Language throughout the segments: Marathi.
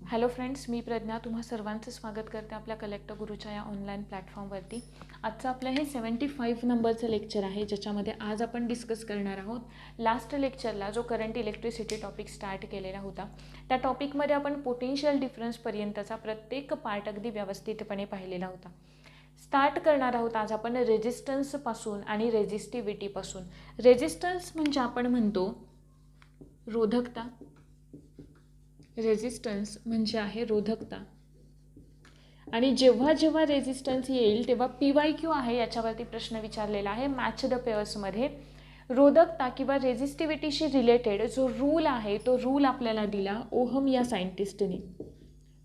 हॅलो फ्रेंड्स, मी प्रज्ञा तुम्हा सर्वांचं स्वागत करते आपल्या कलेक्टर गुरुच्या या ऑनलाईन प्लॅटफॉर्मवरती. आजचं आपलं हे 75 नंबरचं लेक्चर आहे, ज्याच्यामध्ये आज आपण डिस्कस करणार आहोत लास्ट लेक्चरला जो करंट इलेक्ट्रिसिटी टॉपिक स्टार्ट केलेला होता. त्या टॉपिकमध्ये आपण पोटेन्शियल डिफरन्सपर्यंतचा प्रत्येक पार्ट अगदी व्यवस्थितपणे पाहिलेला होता. स्टार्ट करणार आहोत आज आपण रेजिस्टन्सपासून आणि रेजिस्टिव्हिटीपासून. रेजिस्टन्स म्हणजे आपण म्हणतो रोधकता. रेजिस्टन्स म्हणजे आहे रोधकता. आणि जेव्हा जेव्हा रेजिस्टन्स येईल तेव्हा PYQ आहे, याच्यावरती प्रश्न विचारलेला आहे मॅच द पेअर्समध्ये. रोधकता किंवा रेजिस्टिव्हिटीशी रिलेटेड जो रूल आहे तो रूल आपल्याला दिला ओहम या सायंटिस्टने.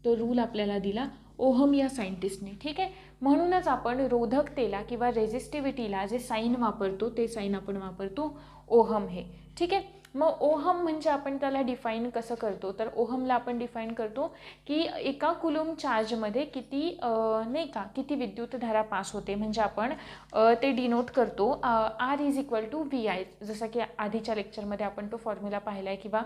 तो रूल आपल्याला दिला ओहम या सायंटिस्टने. ठीक आहे, म्हणूनच आपण रोधकतेला किंवा रेजिस्टिव्हिटीला जे साईन वापरतो ते साईन आपण वापरतो ओहम हे. ठीक आहे, मग ओहम म्हणजे आपण त्याला डिफाईन कसं करतो, तर ओहमला आपण डिफाईन करतो की एका कुलूम चार्जमध्ये किती नाही का किती विद्युतधारा पास होते, म्हणजे आपण ते डिनोट करतो R=VI. जसं की आधीच्या लेक्चरमध्ये आपण तो फॉर्म्युला पाहिला आहे, किंवा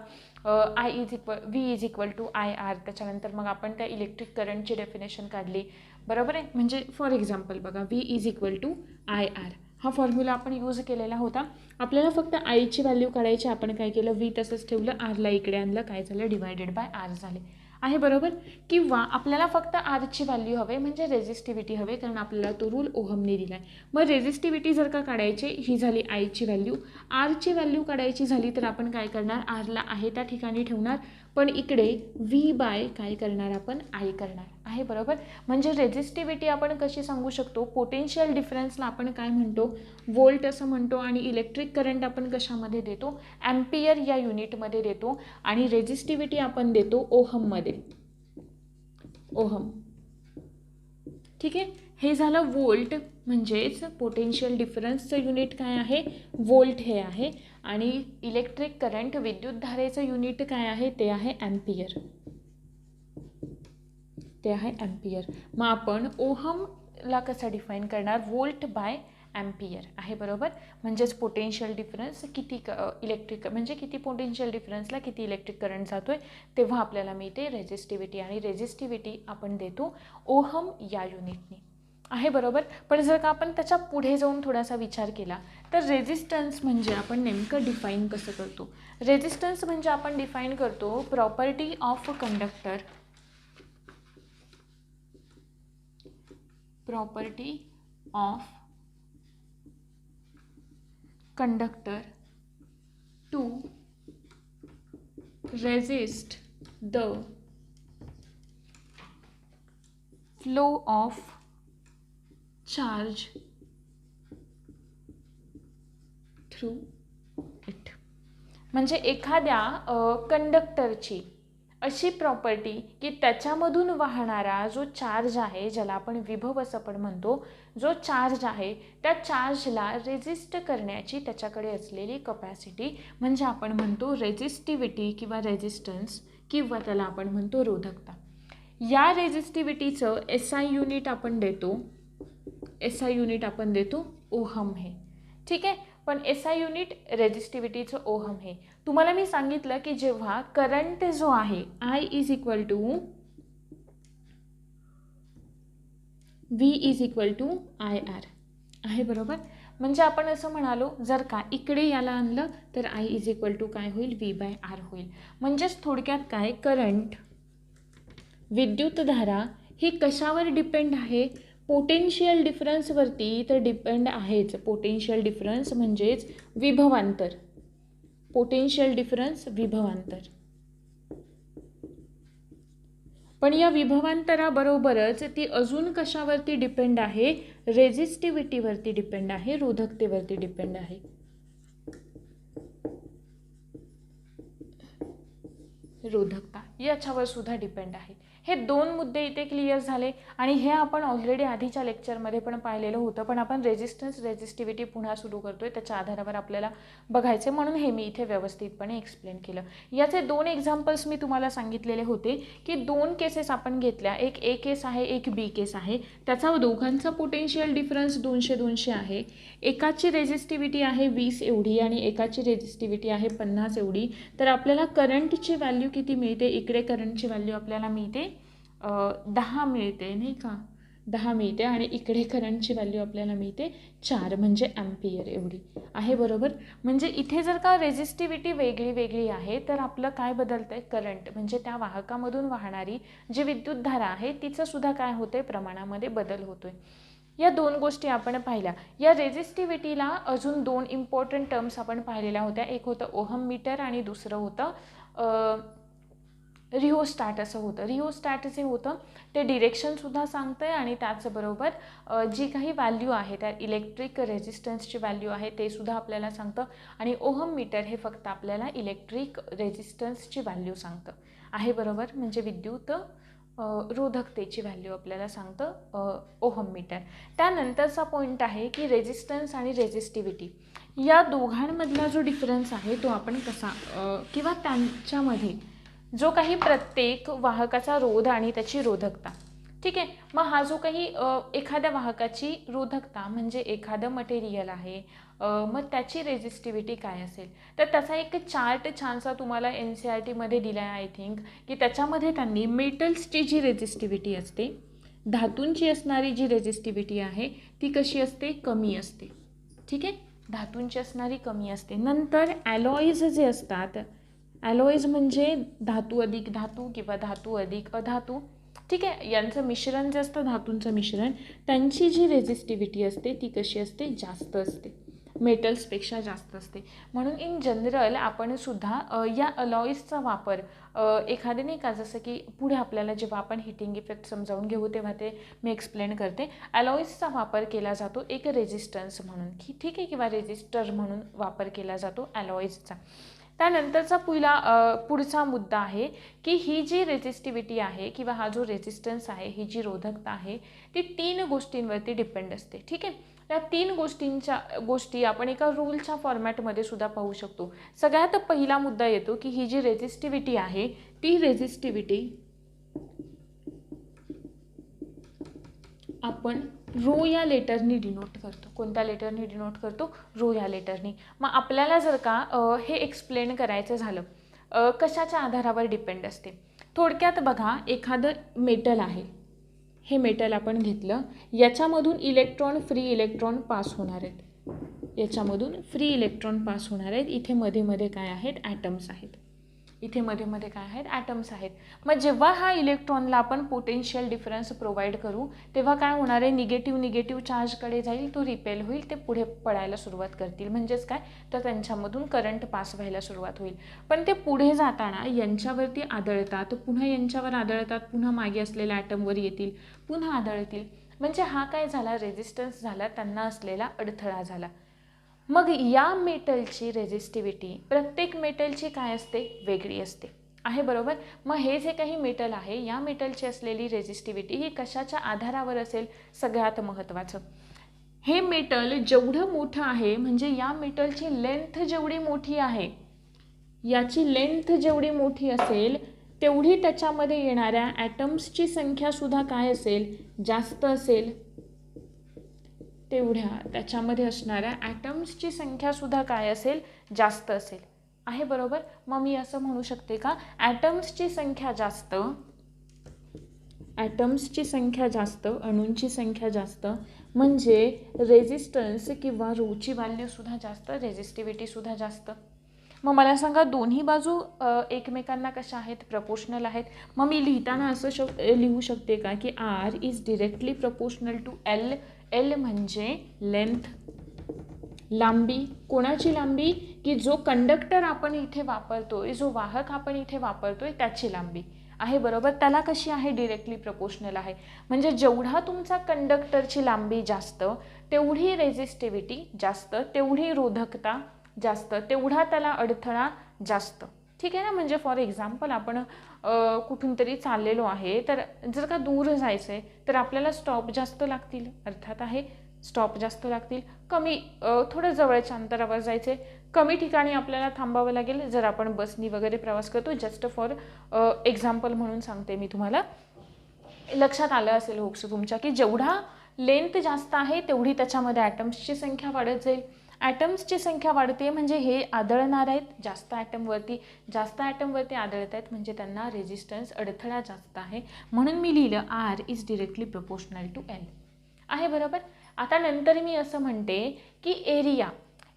V=IR. त्याच्यानंतर मग आपण त्या इलेक्ट्रिक करंटची डेफिनेशन काढली, बरोबर आहे. म्हणजे फॉर एक्झाम्पल बघा, V=IR हा फॉर्म्युला आपण यूज केलेला होता. आपल्याला फक्त आयची व्हॅल्यू काढायची. आपण काय केलं, V तसंच ठेवलं, आरला इकडे आणलं, काय झालं, डिवायडेड बाय आर झाले आहे, बरोबर. किंवा आपल्याला फक्त आरची व्हॅल्यू हवे म्हणजे रेजिस्टिव्हिटी हवे, कारण आपल्याला तो रूल ओहमने दिला आहे. मग रेजिस्टिव्हिटी जर का काढायची, ही झाली आयची व्हॅल्यू. आरची व्हॅल्यू काढायची झाली तर आपण काय करणार, आरला आहे त्या ठिकाणी ठेवणार, पण इकडे V बाय काय करणार, आपण आय करणार आहे, बरोबर. म्हणजे रेजिस्टिव्हिटी आपण कशी सांगू शकतो, पोटेन्शियल डिफरन्सला आपण काय म्हणतो, व्होल्ट असं म्हणतो, आणि इलेक्ट्रिक करंट आपण कशामध्ये देतो, ॲम्पियर या युनिटमध्ये देतो, आणि रेजिस्टिव्हिटी आपण देतो ओहममध्ये, ओहम. ठीक आहे, हे झालं व्होल्ट, म्हणजेच पोटेन्शियल डिफरन्सचं युनिट काय आहे, व्होल्ट हे आहे, आणि इलेक्ट्रिक करंट विद्युतधारेचं युनिट काय आहे, ते आहे ॲम्पियर, ते आहे ॲम्पियर. मग आपण ओहमला कसं डिफाईन करणार, व्होल्ट बाय ॲम्पियर आहे, बरोबर. म्हणजेच पोटेन्शियल डिफरन्स किती इलेक्ट्रिक, म्हणजे किती पोटेन्शियल डिफरन्सला किती इलेक्ट्रिक करंट जातोय, तेव्हा आपल्याला मिळते रेजिस्टिव्हिटी, आणि रेजिस्टिव्हिटी आपण देतो ओहम या युनिटने आहे, बरोबर. पण जर का आपण त्याच्या पुढे जाऊन थोडासा विचार केला तर रेजिस्टन्स म्हणजे आपण नेमकं डिफाईन कसं करतो. रेजिस्टन्स म्हणजे आपण डिफाईन करतो property of conductor, property of conductor to resist the flow of charge through it. म्हणजे एखाद्या कंडक्टरची अशी प्रॉपर्टी की त्याच्यामधून वाहणारा जो चार्ज आहे, ज्याला आपण विभव असं पण म्हणतो, जो चार्ज आहे त्या चार्जला रेजिस्ट करण्याची त्याच्याकडे असलेली कपॅसिटी म्हणजे आपण म्हणतो रेजिस्टिव्हिटी किंवा रेजिस्टन्स, किंवा त्याला आपण म्हणतो रोधकता. या रेजिस्टिव्हिटीचं SI युनिट आपण देतो, SI युनिट आपण देतो ओहम हे. ठीक आहे, पण SI युनिट रेजिस्टिव्हिटीचं ओहम हे. तुम्हाला मी सांगितलं की जेव्हा करंट जो आहे I=V=IR आहे, बरोबर. म्हणजे आपण असं म्हणालो, जर का इकडे याला आणलं तर I काय होईल, V/R होईल. म्हणजेच थोडक्यात काय, करंट, विद्युतधारा ही कशावर डिपेंड आहे, पोटेन्शियल डिफरन्सवरती तर डिपेंड आहेच. पोटेन्शियल डिफरन्स म्हणजेच विभवांतर, पोटेन्शियल डिफरन्स विभवांतर. पण या विभवांतराबरोबरच ती अजून कशावरती डिपेंड आहे, रेजिस्टिव्हिटीवरती डिपेंड आहे, रोधकतेवरती डिपेंड आहे. रोधकता याच्यावर सुद्धा डिपेंड आहे. हे 2 मुद्दे इथे क्लिअर झाले आणि हे आपण ऑलरेडी आधीच्या लेक्चरमध्ये पण पाहिलेलं होतं, पण आपण रेजिस्टन्स रेजिस्टिव्हिटी पुन्हा सुरू करतोय, त्याच्या आधारावर आपल्याला बघायचे, म्हणून हे मी इथे व्यवस्थितपणे एक्सप्लेन केलं. याचे 2 एक्झाम्पल्स मी तुम्हाला सांगितलेले होते की 2 केसेस आपण घेतल्या, एक ए केस आहे, एक बी केस आहे. त्याचा दोघांचा पोटेन्शियल डिफरन्स 200-200 आहे. एकाची रेजिस्टिव्हिटी आहे 20 एवढी आणि एकाची रेजिस्टिव्हिटी आहे 50 एवढी. तर आपल्याला करंटची व्हॅल्यू किती मिळते? इकडे करंटची व्हॅल्यू आपल्याला मिळते 10 मिळते, नाही का, 10 मिळते आणि इकडे करंटची व्हॅल्यू आपल्याला मिळते 4 म्हणजे ॲम्पियर एवढी आहे. बरोबर. म्हणजे इथे जर का रेजिस्टिव्हिटी वेगळी वेगळी आहे तर आपलं काय बदलतं आहे? करंट, म्हणजे त्या वाहकामधून वाहणारी जी विद्युतधारा आहे तिचं सुद्धा काय होतं आहे? प्रमाणामध्ये बदल होतो आहे. या 2 गोष्टी आपण पाहिल्या. या रेजिस्टिव्हिटीला अजून 2 इम्पॉर्टंट टर्म्स आपण पाहिलेल्या होत्या. एक होतं ओहम मीटर आणि दुसरं होतं रिओस्टॅट असं होतं. रिओस्टॅट जे होतं ते डिरेक्शनसुद्धा सांगतं आहे आणि त्याचबरोबर जी काही व्हॅल्यू आहे त्या इलेक्ट्रिक रेजिस्टन्सची व्हॅल्यू आहे ते सुद्धा आपल्याला सांगतं आणि ओहम मीटर हे फक्त आपल्याला इलेक्ट्रिक रेजिस्टन्सची व्हॅल्यू सांगतं आहे. बरोबर. म्हणजे विद्युत रोधकतेची व्हॅल्यू आपल्याला सांगतं ओहम मीटर. त्यानंतरचा पॉईंट आहे की रेजिस्टन्स आणि रेजिस्टिव्हिटी या दोघांमधला जो डिफरन्स आहे तो आपण कसा किंवा त्यांच्यामध्ये जो काही प्रत्येक वाहकाचा रोध आणि त्याची रोधकता, ठीक आहे. मग हा जो काही एखाद्या वाहकाची रोधकता म्हणजे एखादं मटेरियल आहे, मग त्याची रेजिस्टिव्हिटी काय असेल तर त्याचा एक चार्ट छानसा तुम्हाला NCERTमध्ये दिला आहे आय थिंक, की त्याच्यामध्ये त्यांनी मेटल्सची जी रेजिस्टिव्हिटी असते, धातूंची असणारी जी रेजिस्टिव्हिटी आहे ती कशी असते? कमी असते, ठीक आहे. धातूंची असणारी कमी असते. नंतर ॲलॉईज जे असतात, ॲलॉईज म्हणजे धातू अधिक धातू किंवा धातू अधिक अधातू, ठीक आहे, यांचं मिश्रण जे असतं धातूंचं मिश्रण, त्यांची जी रेजिस्टिव्हिटी असते ती कशी असते? जास्त असते, मेटल्सपेक्षा जास्त असते. म्हणून इन जनरल आपण सुद्धा या अलॉईजचा वापर एखादे नाही का, जसं की पुढे आपल्याला जेव्हा आपण हिटिंग इफेक्ट समजावून घेऊ तेव्हा ते मी एक्सप्लेन करते. अलॉईजचा वापर केला जातो एक रेजिस्टन्स म्हणून, की ठीक आहे, किंवा रेजिस्टर म्हणून वापर केला जातो अलॉईजचा. त्यानंतरचा पुढचा मुद्दा आहे की ही जी रेजिस्टिव्हिटी आहे किंवा हा जो रेजिस्टन्स आहे, ही जी रोधकता आहे ती 3 गोष्टींवरती डिपेंड असते, ठीक आहे. त्या 3 गोष्टी आपण एका रूलच्या फॉर्मॅटमध्ये सुद्धा पाहू शकतो. सगळ्यात पहिला मुद्दा येतो की ही जी रेजिस्टिव्हिटी आहे ती रेजिस्टिव्हिटी आपण रो या लेटरनी डिनोट करतो. कोणत्या लेटरनी डिनोट करतो? रो या लेटरनी. मग आपल्याला जर का हे एक्सप्लेन करायचं झालं कशाच्या आधारावर डिपेंड असते? थोडक्यात बघा, एखादं मेटल आहे, हे मेटल आपण घेतलं, याच्यामधून फ्री इलेक्ट्रॉन पास होणार आहेत, याच्यामधून फ्री इलेक्ट्रॉन पास होणार आहेत. इथे मध्ये मध्ये काय आहेत? ॲटम्स आहेत. इथे मध्ये मध्ये काय आहेत? ॲटम्स आहेत. मग जेव्हा हा इलेक्ट्रॉनला आपण पोटेन्शियल डिफरन्स प्रोव्हाइड करू तेव्हा काय होणार आहे? निगेटिव्ह चार्जकडे जाईल, तो रिपेल होईल, ते पुढे पडायला सुरुवात करतील. म्हणजेच काय तर त्यांच्यामधून करंट पास व्हायला सुरुवात होईल. पण ते पुढे जाताना यांच्यावरती आदळतात, पुन्हा यांच्यावर आदळतात, पुन्हा मागे असलेल्या ॲटमवर येतील, पुन्हा आदळतील. म्हणजे हा काय झाला? रेजिस्टन्स झाला, त्यांना असलेला अडथळा झाला. मग या मेटलची रेजिस्टिव्हिटी प्रत्येक मेटलची काय असते? वेगळी असते आहे. बरोबर. मग हे जे काही मेटल आहे या मेटलची असलेली रेजिस्टिव्हिटी ही कशाच्या आधारावर असेल? सगळ्यात महत्त्वाचं, हे मेटल जेवढं मोठं आहे, म्हणजे या मेटलची लेंथ जेवढी मोठी आहे, याची लेंथ जेवढी मोठी असेल तेवढी त्याच्यामध्ये येणाऱ्या ॲटम्सची संख्यासुद्धा काय असेल? जास्त असेल. तेवढ्या त्याच्यामध्ये असणाऱ्या ॲटम्सची संख्यासुद्धा काय असेल? जास्त असेल आहे. बरोबर. मग मी असं म्हणू शकते का ॲटम्सची संख्या जास्त, अणूंची संख्या जास्त म्हणजे रेजिस्टन्स किंवा रोची व्हॅल्यूसुद्धा जास्त, रेजिस्टिव्हिटीसुद्धा जास्त. मग मला सांगा दोन्ही बाजू एकमेकांना कशा आहेत? प्रपोर्शनल आहेत. मग मी लिहिताना असं लिहू शकते का की R is directly proportional to L. L म्हणजे लेंथ, लांबी. कोणाची लांबी? की जो कंडक्टर आपण इथे वापरतोय, जो वाहक आपण इथे वापरतोय त्याची लांबी आहे. बरोबर. त्याला कशी आहे? डिरेक्टली प्रपोर्शनल आहे. म्हणजे जेवढा तुमचा कंडक्टरची लांबी जास्त तेवढी रेजिस्टिव्हिटी जास्त, तेवढी रोधकता जास्त, तेवढा त्याला अडथळा जास्त, ठीक आहे ना. म्हणजे फॉर एक्झाम्पल आपण कुठून तरी चाललेलो आहे, तर जर का दूर जायचं आहे तर आपल्याला स्टॉप जास्त लागतील, अर्थात आहे स्टॉप जास्त लागतील. कमी थोडं जवळच्या अंतरावर जायचं आहे, कमी ठिकाणी आपल्याला थांबावं लागेल जर आपण बसनी वगैरे प्रवास करतो. जस्ट फॉर एक्झाम्पल म्हणून सांगते मी तुम्हाला. लक्षात आलं असेल होप्स तुमच्या की जेवढा लेंथ जास्त आहे तेवढी त्याच्यामध्ये ॲटम्सची संख्या वाढत जाईल. ॲटम्सची संख्या वाढते म्हणजे हे आदळणार आहेत, जास्त ॲटमवरती आदळत आहेत म्हणजे त्यांना रेजिस्टन्स अडथळा जास्त आहे. म्हणून मी लिहिलं R is directly proportional to L आहे. बरोबर. आता नंतर मी असं म्हणते की एरिया,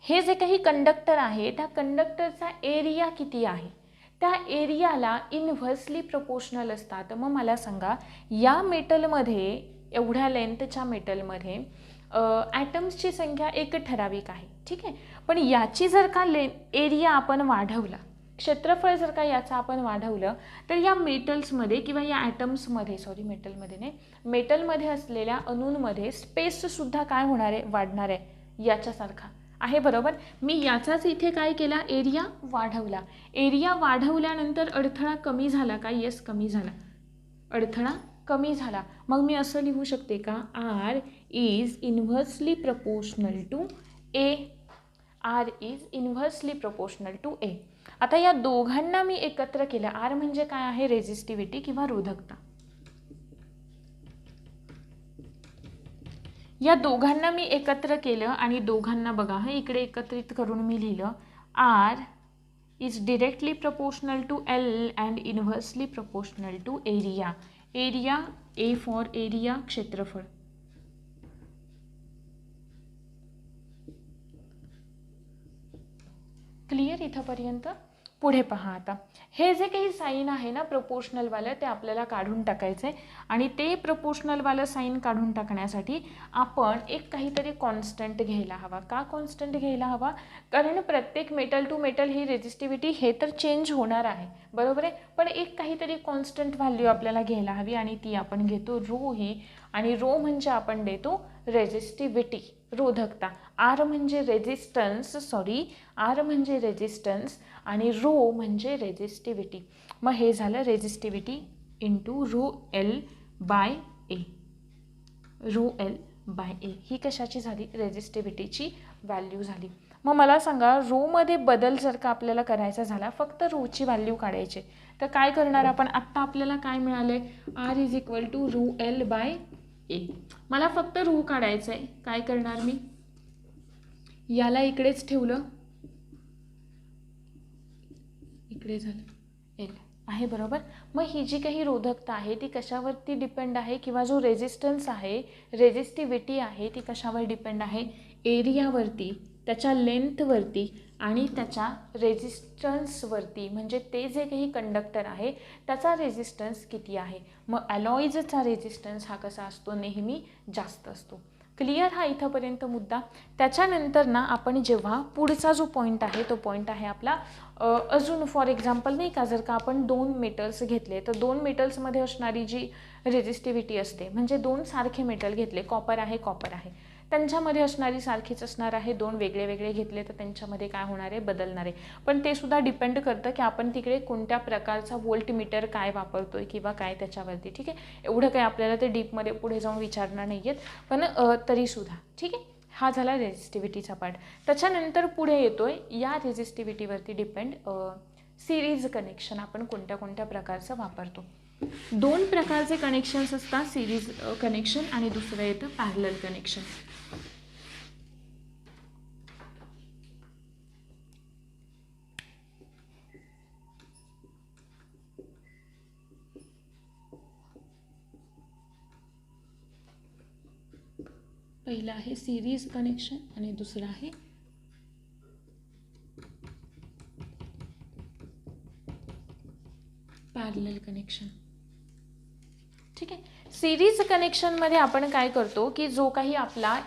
हे जे काही कंडक्टर आहे त्या कंडक्टरचा एरिया किती आहे, त्या एरियाला इन्व्हर्सली प्रोपोर्शनल असतात. मग मला सांगा, या मेटलमध्ये, एवढ्या लेंथच्या मेटलमध्ये ॲटम्सची संख्या एक ठराविक आहे, ठीक आहे. पण याची जर का एरिया आपण वाढवला, क्षेत्रफळ जर का याचं आपण वाढवलं, तर या मेटल्समध्ये किंवा या ॲटम्समध्ये, मेटलमध्ये असलेल्या अणूंमध्ये स्पेससुद्धा काय होणार आहे, वाढणार आहे याच्यासारखा आहे. बरोबर. मी याचाच इथे काय केला, एरिया वाढवला. एरिया वाढवल्यानंतर अडथळा कमी झाला का, येस कमी झाला, अडथळा कमी झाला. मग मी असं लिहू शकते का, R is inversely proportional to A. R is inversely proportional to A. आता या दोघांना मी एकत्र केलं. आर म्हणजे काय आहे, रेझिस्टिव्हिटी किंवा रोधकता. या दोघांना मी एकत्र केलं आणि दोघांना बघा, हे इकडे एकत्रित करून मी लिहिलं, R is directly proportional to L and inversely proportional to area. Area, A for area, क्षेत्रफळ. क्लिअर इथंपर्यंत. पुढे पहा आता, हे जे काही साईन आहे ना प्रोपोर्शनलवालं, ते आपल्याला काढून टाकायचं आहे. आणि ते प्रोपोर्शनलवालं साईन काढून टाकण्यासाठी आपण एक काहीतरी कॉन्स्टंट घ्यायला हवा. का कॉन्स्टंट घ्यायला हवा, कारण प्रत्येक मेटल टू मेटल ही रेझिस्टिव्हिटी हे तर चेंज होणार आहे, बरोबर आहे. पण एक काहीतरी कॉन्स्टंट व्हॅल्यू आपल्याला घ्यायला हवी आणि ती आपण घेतो रो ही. आणि रो म्हणजे आपण देतो रेझिस्टिव्हिटी, रोधकता. आर म्हणजे रेझिस्टन्स आणि रो म्हणजे रेझिस्टिव्हिटी. मग हे झालं resistivity into rho L by A. Rho L by A ही कशाची झाली, रेझिस्टिव्हिटीची व्हॅल्यू झाली. मग मला सांगा, रोमध्ये बदल जर का आपल्याला करायचा झाला, फक्त रोची व्हॅल्यू काढायची, तर काय करणार आपण. आत्ता आपल्याला काय मिळालंय, R is equal to rho L by A. मला फक्त रो काढायचं आहे. काय करणार मी, याला इकडेच ठेवलं, इकडे झालं एल आहे. बरोबर. मग ही जी काही रोधकता आहे ती कशावरती डिपेंड आहे, किंवा जो रेझिस्टन्स आहे, रेझिस्टिव्हिटी आहे, ती कशावर डिपेंड आहे, एरियावरती, त्याच्या लेंथवरती आणि त्याच्या रेझिस्टन्सवरती. म्हणजे ते जे काही कंडक्टर आहे त्याचा रेझिस्टन्स किती आहे. मग अलॉईजचा रेझिस्टन्स हा कसा असतो, नेहमी जास्त असतो. क्लिअर हा इथंपर्यंत मुद्दा. त्याच्यानंतर ना आपण जेव्हा पुढचा जो पॉईंट आहे तो पॉईंट आहे आपला अजून फॉर एक्झाम्पल नाही का, जर का आपण 2 मेटल्स घेतले तर 2 मेटल्समध्ये असणारी जी रेझिस्टिव्हिटी असते, म्हणजे 2 सारखे मेटल घेतले, कॉपर आहे, त्यांच्यामध्ये असणारी सारखीच असणार आहे. 2 वेगळे घेतले तर त्यांच्यामध्ये काय होणार आहे, बदलणार आहे. पण ते सुद्धा डिपेंड करतं की आपण तिकडे कोणत्या प्रकारचा व्होल्टमीटर काय वापरतोय किंवा काय त्याच्यावरती, ठीक आहे. एवढं काही आपल्याला ते डीपमध्ये पुढे जाऊन विचारणार नाही आहेत, पण तरीसुद्धा ठीक आहे. हा झाला रेझिस्टिव्हिटीचा पार्ट. त्याच्यानंतर पुढे येतोय या रेझिस्टिव्हिटीवरती डिपेंड सिरीज कनेक्शन आपण कोणत्या प्रकारचं वापरतो. 2 प्रकारचे कनेक्शन्स असतात, सिरीज कनेक्शन आणि दुसरं येतं पॅरलल कनेक्शन. पहिलं आहे सिरीज कनेक्शन आणि दुसरं आहे पॅरलल कनेक्शन. ठीक आहे. सिरीज कनेक्शनमध्ये आपण काय करतो की जो काही आपला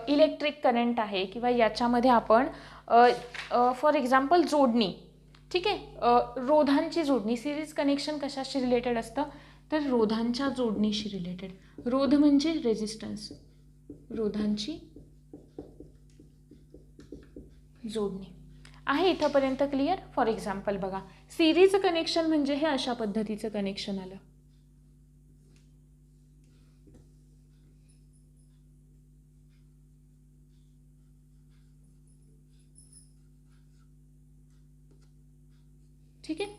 इलेक्ट्रिक करंट आहे किंवा याच्यामध्ये आपण फॉर एक्झाम्पल जोडणी, ठीक आहे, रोधांची जोडणी. सिरीज कनेक्शन कशाशी रिलेटेड असतं, तर रोधांच्या जोडणीशी रिलेटेड. रोध म्हणजे रेझिस्टन्स, रोधांची जोडणी. आहे इथंपर्यंत क्लिअर? फॉर एक्झाम्पल बघा, सिरीज कनेक्शन म्हणजे हे अशा पद्धतीचं कनेक्शन आलं. ठीक आहे,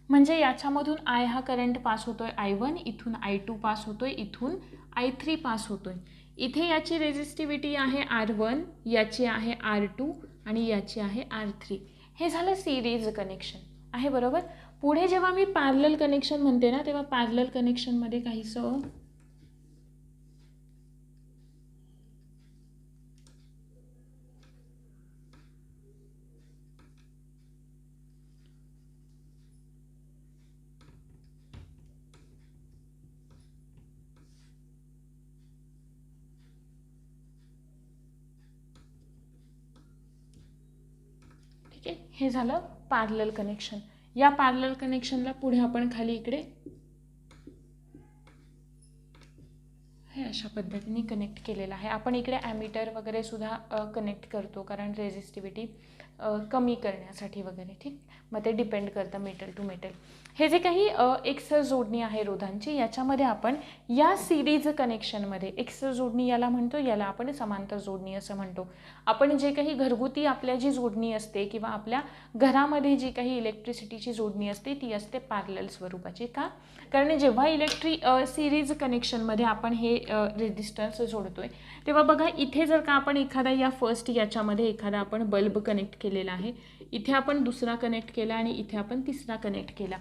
म्हणजे याच्यामधून आय हा करंट पास होतोय I1, इथून I2 पास होतोय, इथून I3 पास होतोय. इथे याची रेझिस्टिव्हिटी आहे R1, याची आहे R2 आणि याची आहे R3. हे झालं सिरीज कनेक्शन आहे, बरोबर. पुढे जेव्हा मी पॅरलल कनेक्शन म्हणते ना, तेव्हा पॅरलल कनेक्शनमध्ये काहीसं हे झालं पॅरलल कनेक्शन. या पॅरलल कनेक्शनला पुढे आपण खाली इकडे हे अशा पद्धतीने कनेक्ट केलेलं आहे. आपण इकडे ॲमीटर वगैरे सुद्धा कनेक्ट करतो, कारण रेझिस्टिव्हिटी कमी करण्यासाठी वगैरे. ठीक, मग ते डिपेंड करतं मेटल टू मेटल. हे जे काही एक्सर जोडणी आहे रोधांची, याच्यामध्ये आपण या सिरीज कनेक्शनमध्ये एक्सर जोडणी याला म्हणतो, याला आपण समांतर जोडणी असं म्हणतो. आपण जे काही घरगुती आपल्या जी जोडणी असते किंवा आपल्या घरामध्ये जी काही इलेक्ट्रिसिटीची जोडणी असते ती असते पॅरलल स्वरूपाची. का? कारण जेव्हा सिरीज कनेक्शनमध्ये आपण हे रेझिस्टन्स जोडतोय तेव्हा बघा, इथे जर का आपण एखादा या फर्स्ट याच्यामध्ये एखादा आपण बल्ब कनेक्ट केलेला आहे, इथे आपण दुसरा कनेक्ट केला आणि इथे आपण तिसरा कनेक्ट केला,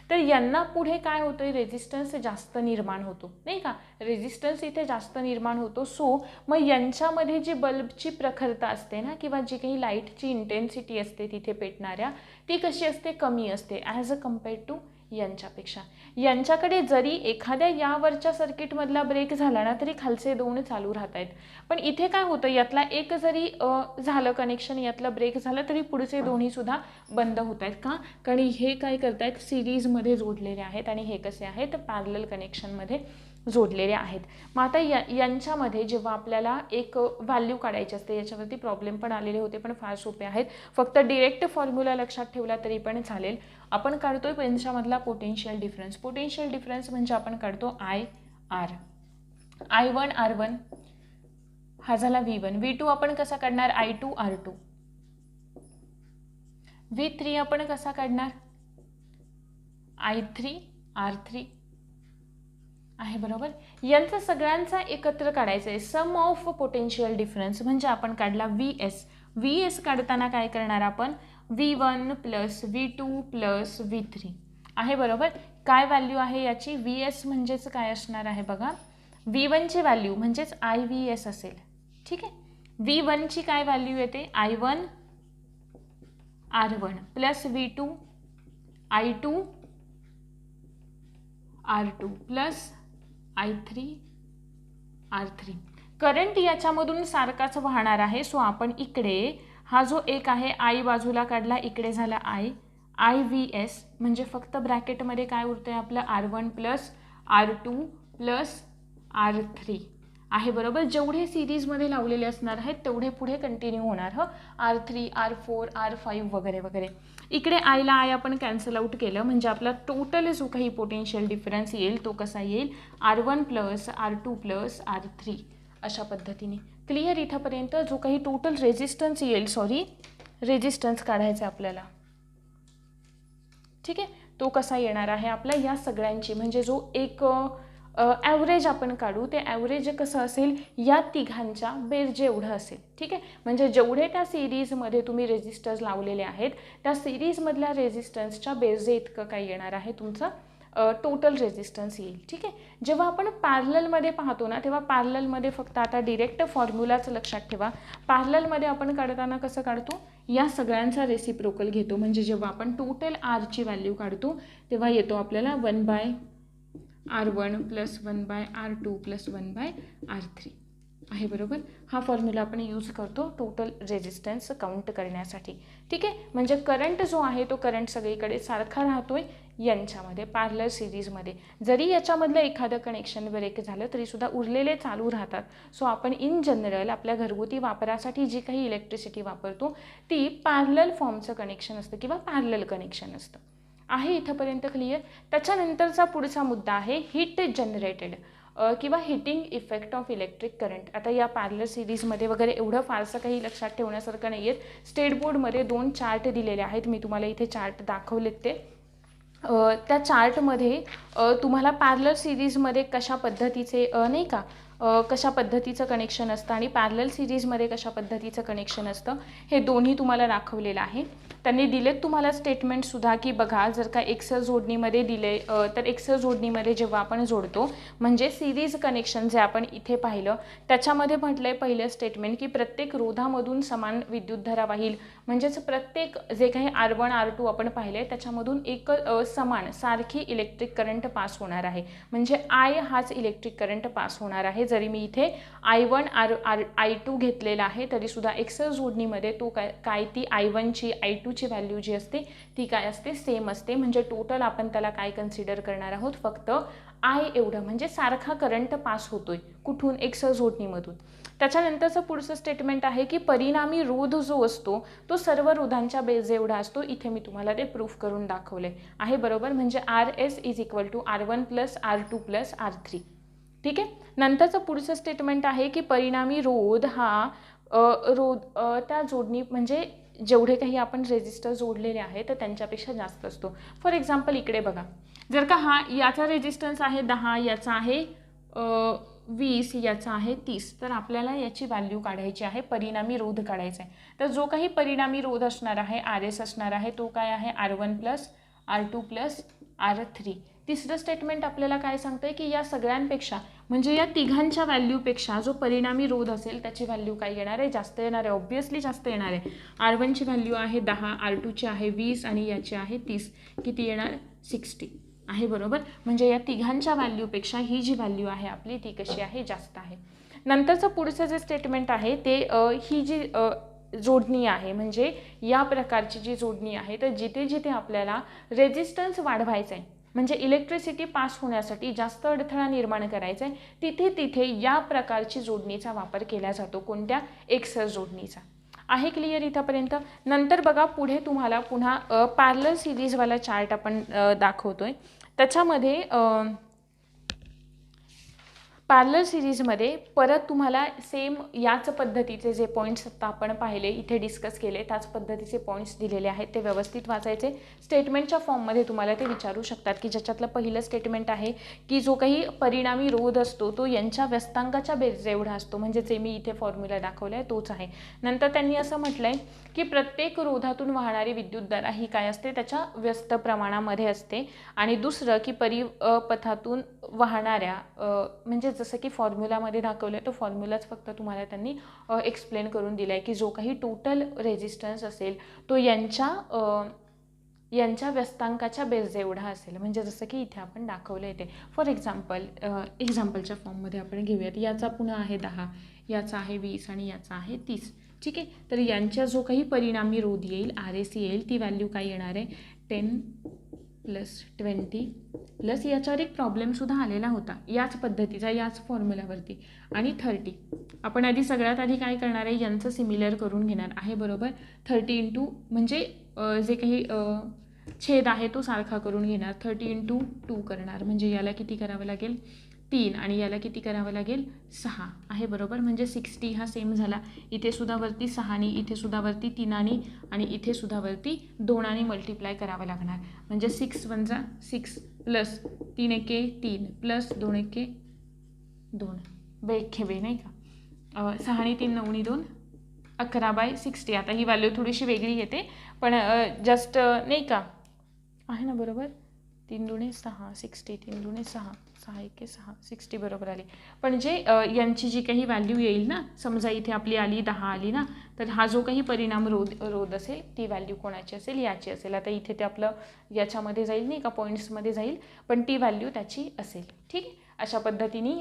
तर यांना पुढे काय होतंय, रेझिस्टन्स जास्त निर्माण होतो, नाही का. रेझिस्टन्स इथे जास्त निर्माण होतो. सो मग यांच्यामध्ये जी बल्बची प्रखरता असते ना, किंवा जी काही लाईटची इंटेन्सिटी असते तिथे पेटणाऱ्या, ती कशी असते, कमी असते ॲज अ कम्पेअर्ड टू यांच्यापेक्षा. यांच्याकडे जरी एखाद्या यावरच्या सर्किटमधला ब्रेक झाला ना, तरी खालचे दोन चालू राहत आहेत. पण इथे काय होतं, यातला एक जरी झालं कनेक्शन, यातला ब्रेक झालं, तरी पुढचे दोन्ही सुद्धा बंद होत आहेत. का? कारण हे काय करतायत, सिरीजमध्ये जोडलेले आहेत आणि हे कसे आहेत, पॅरलल कनेक्शनमध्ये जोडलेले आहेत. मग आता यांच्यामध्ये जेव्हा आपल्याला एक व्हॅल्यू काढायची असते, याच्यावरती प्रॉब्लेम पण आलेले होते, पण फार सोपे आहेत. फक्त डिरेक्ट फॉर्म्युला लक्षात ठेवला तरी पण चालेल. आपण काढतोय यांच्यामधला पोटेन्शियल डिफरन्स. पोटेन्शियल डिफरन्स म्हणजे आपण काढतो IR. I1 R1 हा झाला V1. V2 आपण कसा काढणार, I2 R2. V3 आपण कसा काढणार, I3 R3 आहे, बरोबर. यांचा सगळ्यांचा एकत्र काढायचं आहे, सम ऑफ पोटेन्शियल डिफरन्स. म्हणजे आपण काढला VS काढताना काय करणार आपण, V1 plus V2 plus V3 आहे, बरोबर. काय व्हॅल्यू आहे याची, VS म्हणजेच काय असणार आहे बघा, V1ची व्हॅल्यू म्हणजेच IVS असेल. ठीक आहे, V1ची काय व्हॅल्यू येते, I1 R1 plus V2 I2 R2 plus I3 R3. Current याच्यामधून सारखाच वाहणार आहे. सो आपण इकडे हा जो एक आहे I बाजूला काढला, इकडे झाला IVS, म्हणजे फक्त ब्रॅकेटमध्ये काय उरतंय आपलं, R1 plus R2 plus R3 आहे, बरोबर. जेवढे सिरीजमध्ये लावलेले असणार आहेत तेवढे पुढे कंटिन्यू होणार. R3 R4 R5 वगैरे वगैरे. इकडे आयला आय आपण कॅन्सल आउट केलं, म्हणजे आपला टोटल जो काही पोटेन्शियल डिफरन्स येईल तो कसा येईल, R1 plus R2 plus R3 अशा पद्धतीने. क्लिअर इथंपर्यंत? जो काही टोटल रेझिस्टन्स येईल, रेझिस्टन्स काढायचा आपल्याला. ठीक आहे, तो कसा येणार आहे आपला, या सगळ्यांची म्हणजे जो एक ॲव्हरेज आपण काढू, ते ॲव्हरेज कसं असेल, या तिघांच्या बेरजे एवढं असेल. ठीक आहे, म्हणजे जेवढे त्या सिरीजमध्ये तुम्ही रेझिस्टर्स लावलेले आहेत त्या सिरीजमधल्या रेझिस्टन्सच्या बेरजे इतकं काय येणार आहे तुमचं टोटल रेझिस्टन्स येईल. ठीक आहे, जेव्हा आपण पॅरललमध्ये पाहतो ना, तेव्हा पॅरललमध्ये फक्त आता डिरेक्ट फॉर्म्युलाच लक्षात ठेवा. पॅरललमध्ये आपण काढताना कसं काढतो, या सगळ्यांचा रेसिप्रोकल घेतो. म्हणजे जेव्हा आपण टोटल आरची व्हॅल्यू काढतो तेव्हा येतो आपल्याला 1/R1 plus 1/R2 plus 1/R3 आहे, बरोबर. हा फॉर्म्युला आपण यूज करतो टोटल रेझिस्टन्स काउंट करण्यासाठी. ठीक आहे, म्हणजे करंट जो आहे तो करंट सगळीकडे सारखा राहतोय, यांच्यामध्ये पॅरलल सिरीजमध्ये जरी याच्यामधलं एखादं कनेक्शन ब्रेक झालं तरीसुद्धा उरलेले चालू राहतात. सो आपण इन जनरल आपल्या घरगुती वापरासाठी जी काही इलेक्ट्रिसिटी वापरतो ती पॅरलल फॉर्मचं कनेक्शन असतं किंवा पॅरलल कनेक्शन असतं. आहे इथंपर्यंत क्लिअर. त्याच्यानंतरचा पुढचा मुद्दा आहे हीट जनरेटेड किंवा heating effect of electric current. आता या पॅरलल सिरीजमध्ये वगैरे एवढं फारसं काही लक्षात ठेवण्यासारखं नाही आहे. स्टेट बोर्डमध्ये 2 चार्ट दिलेले आहेत. मी तुम्हाला इथे चार्ट दाखवलेत ते. त्या चार्टमध्ये तुम्हाला पॅरलल सिरीजमध्ये कशा पद्धतीचे नाही का कशा पद्धतीचं कनेक्शन असतं आणि पॅरलल सिरीजमध्ये कशा पद्धतीचं कनेक्शन असतं हे दोन्ही तुम्हाला दाखवलेलं आहे. त्यांनी दिलेत तुम्हाला स्टेटमेंटसुद्धा की बघा जर का एक्सल जोडणीमध्ये दिले तर एक्सल जोडणीमध्ये जेव्हा आपण जोडतो म्हणजे सिरीज कनेक्शन जे आपण इथे पाहिलं त्याच्यामध्ये म्हटलं आहे पहिलं स्टेटमेंट की प्रत्येक रोधामधून समान विद्युतधारा वाहील. म्हणजेच प्रत्येक जे काही R1 R2 आपण पाहिले त्याच्यामधून एक समान सारखी इलेक्ट्रिक करंट पास होणार आहे. म्हणजे I हाच इलेक्ट्रिक करंट पास होणार आहे. जरी मी इथे I1 I2 घेतलेला आहे तरीसुद्धा एक्सल जोडणीमध्ये तो काय ती I1ची I2ची व्हॅल्यू जी असते ती काय असते सेम असते. म्हणजे टोटल आपण त्याला काय कन्सिडर करणार आहोत फक्त I एवढं म्हणजे सारखा करंट पास होतोय कुठून एक्सल जोडणीमधून. त्याच्यानंतरचं पुढचं स्टेटमेंट आहे की परिणामी रोध जो असतो तो सर्व रोधांच्या बेस एवढा असतो. इथे मी तुम्हाला ते प्रूफ करून दाखवले आहे बरोबर. म्हणजे RS is equal to R1 + R2 + R3. ठीक आहे. नंतरचं पुढचं स्टेटमेंट आहे की परिणामी रोध हा त्या जोडणी म्हणजे जेवढे काही आपण रेजिस्टर जोडलेले आहेत तर त्यांच्यापेक्षा जास्त असतो. फॉर एक्झाम्पल इकडे बघा जर का हा याचा रेजिस्टन्स आहे 10 याचा आहे 20 याचा आहे 30 तर आपल्याला याची व्हॅल्यू काढायची आहे परिणामी रोध काढायचा आहे. तर जो काही परिणामी रोध असणार आहे RS असणार आहे तो काय आहे R1 + R2 + R3. तिसरं स्टेटमेंट आपल्याला काय सांगतंय की या सगळ्यांपेक्षा म्हणजे या तिघांच्या व्हॅल्यूपेक्षा जो परिणामी रोध असेल त्याची व्हॅल्यू काय येणार आहे जास्त येणार आहे. ऑब्व्हियसली जास्त येणार आहे. R1ची व्हॅल्यू आहे 10 R2ची आहे 20 आणि याची आहे 30. किती येणार 60 आहे बरोबर. म्हणजे या तिघांच्या व्हॅल्यूपेक्षा ही जी व्हॅल्यू आहे आपली ती कशी आहे जास्त आहे. नंतरचं पुढचं जे स्टेटमेंट आहे ते ही जी जोडणी आहे म्हणजे या प्रकारची जी जोडणी आहे तर जिथे जिथे आपल्याला रेजिस्टन्स वाढवायचा आहे म्हणजे इलेक्ट्रिसिटी पास होण्यासाठी जास्त अडथळा निर्माण करायचा आहे तिथे तिथे या प्रकारची जोडणीचा वापर केला जातो. कोणत्या एक्सल जोडणीचा. आहे क्लिअर इथंपर्यंत. नंतर बघा पुढे तुम्हाला पुन्हा पॅरलल सिरीजवाला चार्ट आपण दाखवतोय. त्याच्यामध्ये पॅरलल सिरीजमध्ये परत तुम्हाला सेम याच पद्धतीचे जे पॉईंट्स आता आपण पाहिले इथे डिस्कस केले त्याच पद्धतीचे पॉईंट्स दिलेले आहेत ते व्यवस्थित वाचायचे. स्टेटमेंटच्या फॉर्ममध्ये तुम्हाला ते विचारू शकतात की ज्याच्यातलं पहिलं स्टेटमेंट आहे की जो काही परिणामी रोध असतो तो यांच्या व्यस्तांकाच्या बेस एवढा असतो म्हणजे जे मी इथे फॉर्म्युला दाखवला आहे तोच आहे. नंतर त्यांनी असं म्हटलं आहे की प्रत्येक रोधातून वाहणारी विद्युतधारा ही काय असते त्याच्या व्यस्त प्रमाणामध्ये असते. आणि दुसरं की परिपथातून वाहणाऱ्या म्हणजे जसं की फॉर्म्युलामध्ये दाखवलं आहे तो फॉर्म्युलाच फक्त तुम्हाला त्यांनी एक्सप्लेन करून दिला आहे की जो काही टोटल रेजिस्टन्स असेल तो यांच्या व्यस्तांकाच्या बेस एवढा असेल. म्हणजे जसं की इथे आपण दाखवलं आहे ते. फॉर एक्झाम्पलच्या फॉर्ममध्ये आपण घेऊयात. याचा पुन्हा आहे 10 याचा आहे 20 आणि याचा आहे 30. ठीक आहे. तर यांच्या जो काही परिणामी रोध येईल RS येईल ती व्हॅल्यू काय येणार आहे 10 + 20 प्लस याच्यावर एक प्रॉब्लेमसुद्धा आलेला होता याच पद्धतीचा याच फॉर्म्युलावरती आणि 30. आपण आधी सगळ्यात आधी काय करणार आहे यांचं सिमिलर करून घेणार आहे बरोबर. 30 × म्हणजे जे काही छेद आहे तो सारखा करून घेणार. 30 × 2 करणार म्हणजे याला किती करावं लागेल 3 आणि याला किती करावं लागेल 6 आहे बरोबर. म्हणजे 60 हा सेम झाला. इथे सुद्धा वरती 6 आणि इथे सुद्धा वरती 3 आणि इथे सुद्धा वरती 2 मल्टिप्लाय करावं लागणार. म्हणजे 6 × 1 = 6 प्लस 3 × 1 3 प्लस 2 × 1 2 बेखेबे नाही का 6 आणि 3 9 × 2 11/60. आता ही व्हॅल्यू थोडीशी वेगळी येते पण जस्ट नाही का आहे ना बरोबर. 3 × 2 = 6 60 3 × 2 = 6 6 1 6 60 बरोबर आली. पण जे यांची जी काही व्हॅल्यू येईल ना, समजा इथे आपली आली 10 आली ना, तर हा जो काही परिणाम रोध असेल ती व्हॅल्यू कोणाची असेल, याची असेल. आता इथे ते आपलं याच्यामध्ये जाईल नाही का, पॉईंट्समध्ये जाईल, पण ती व्हॅल्यू त्याची असेल. ठीक आहे, अशा पद्धतीने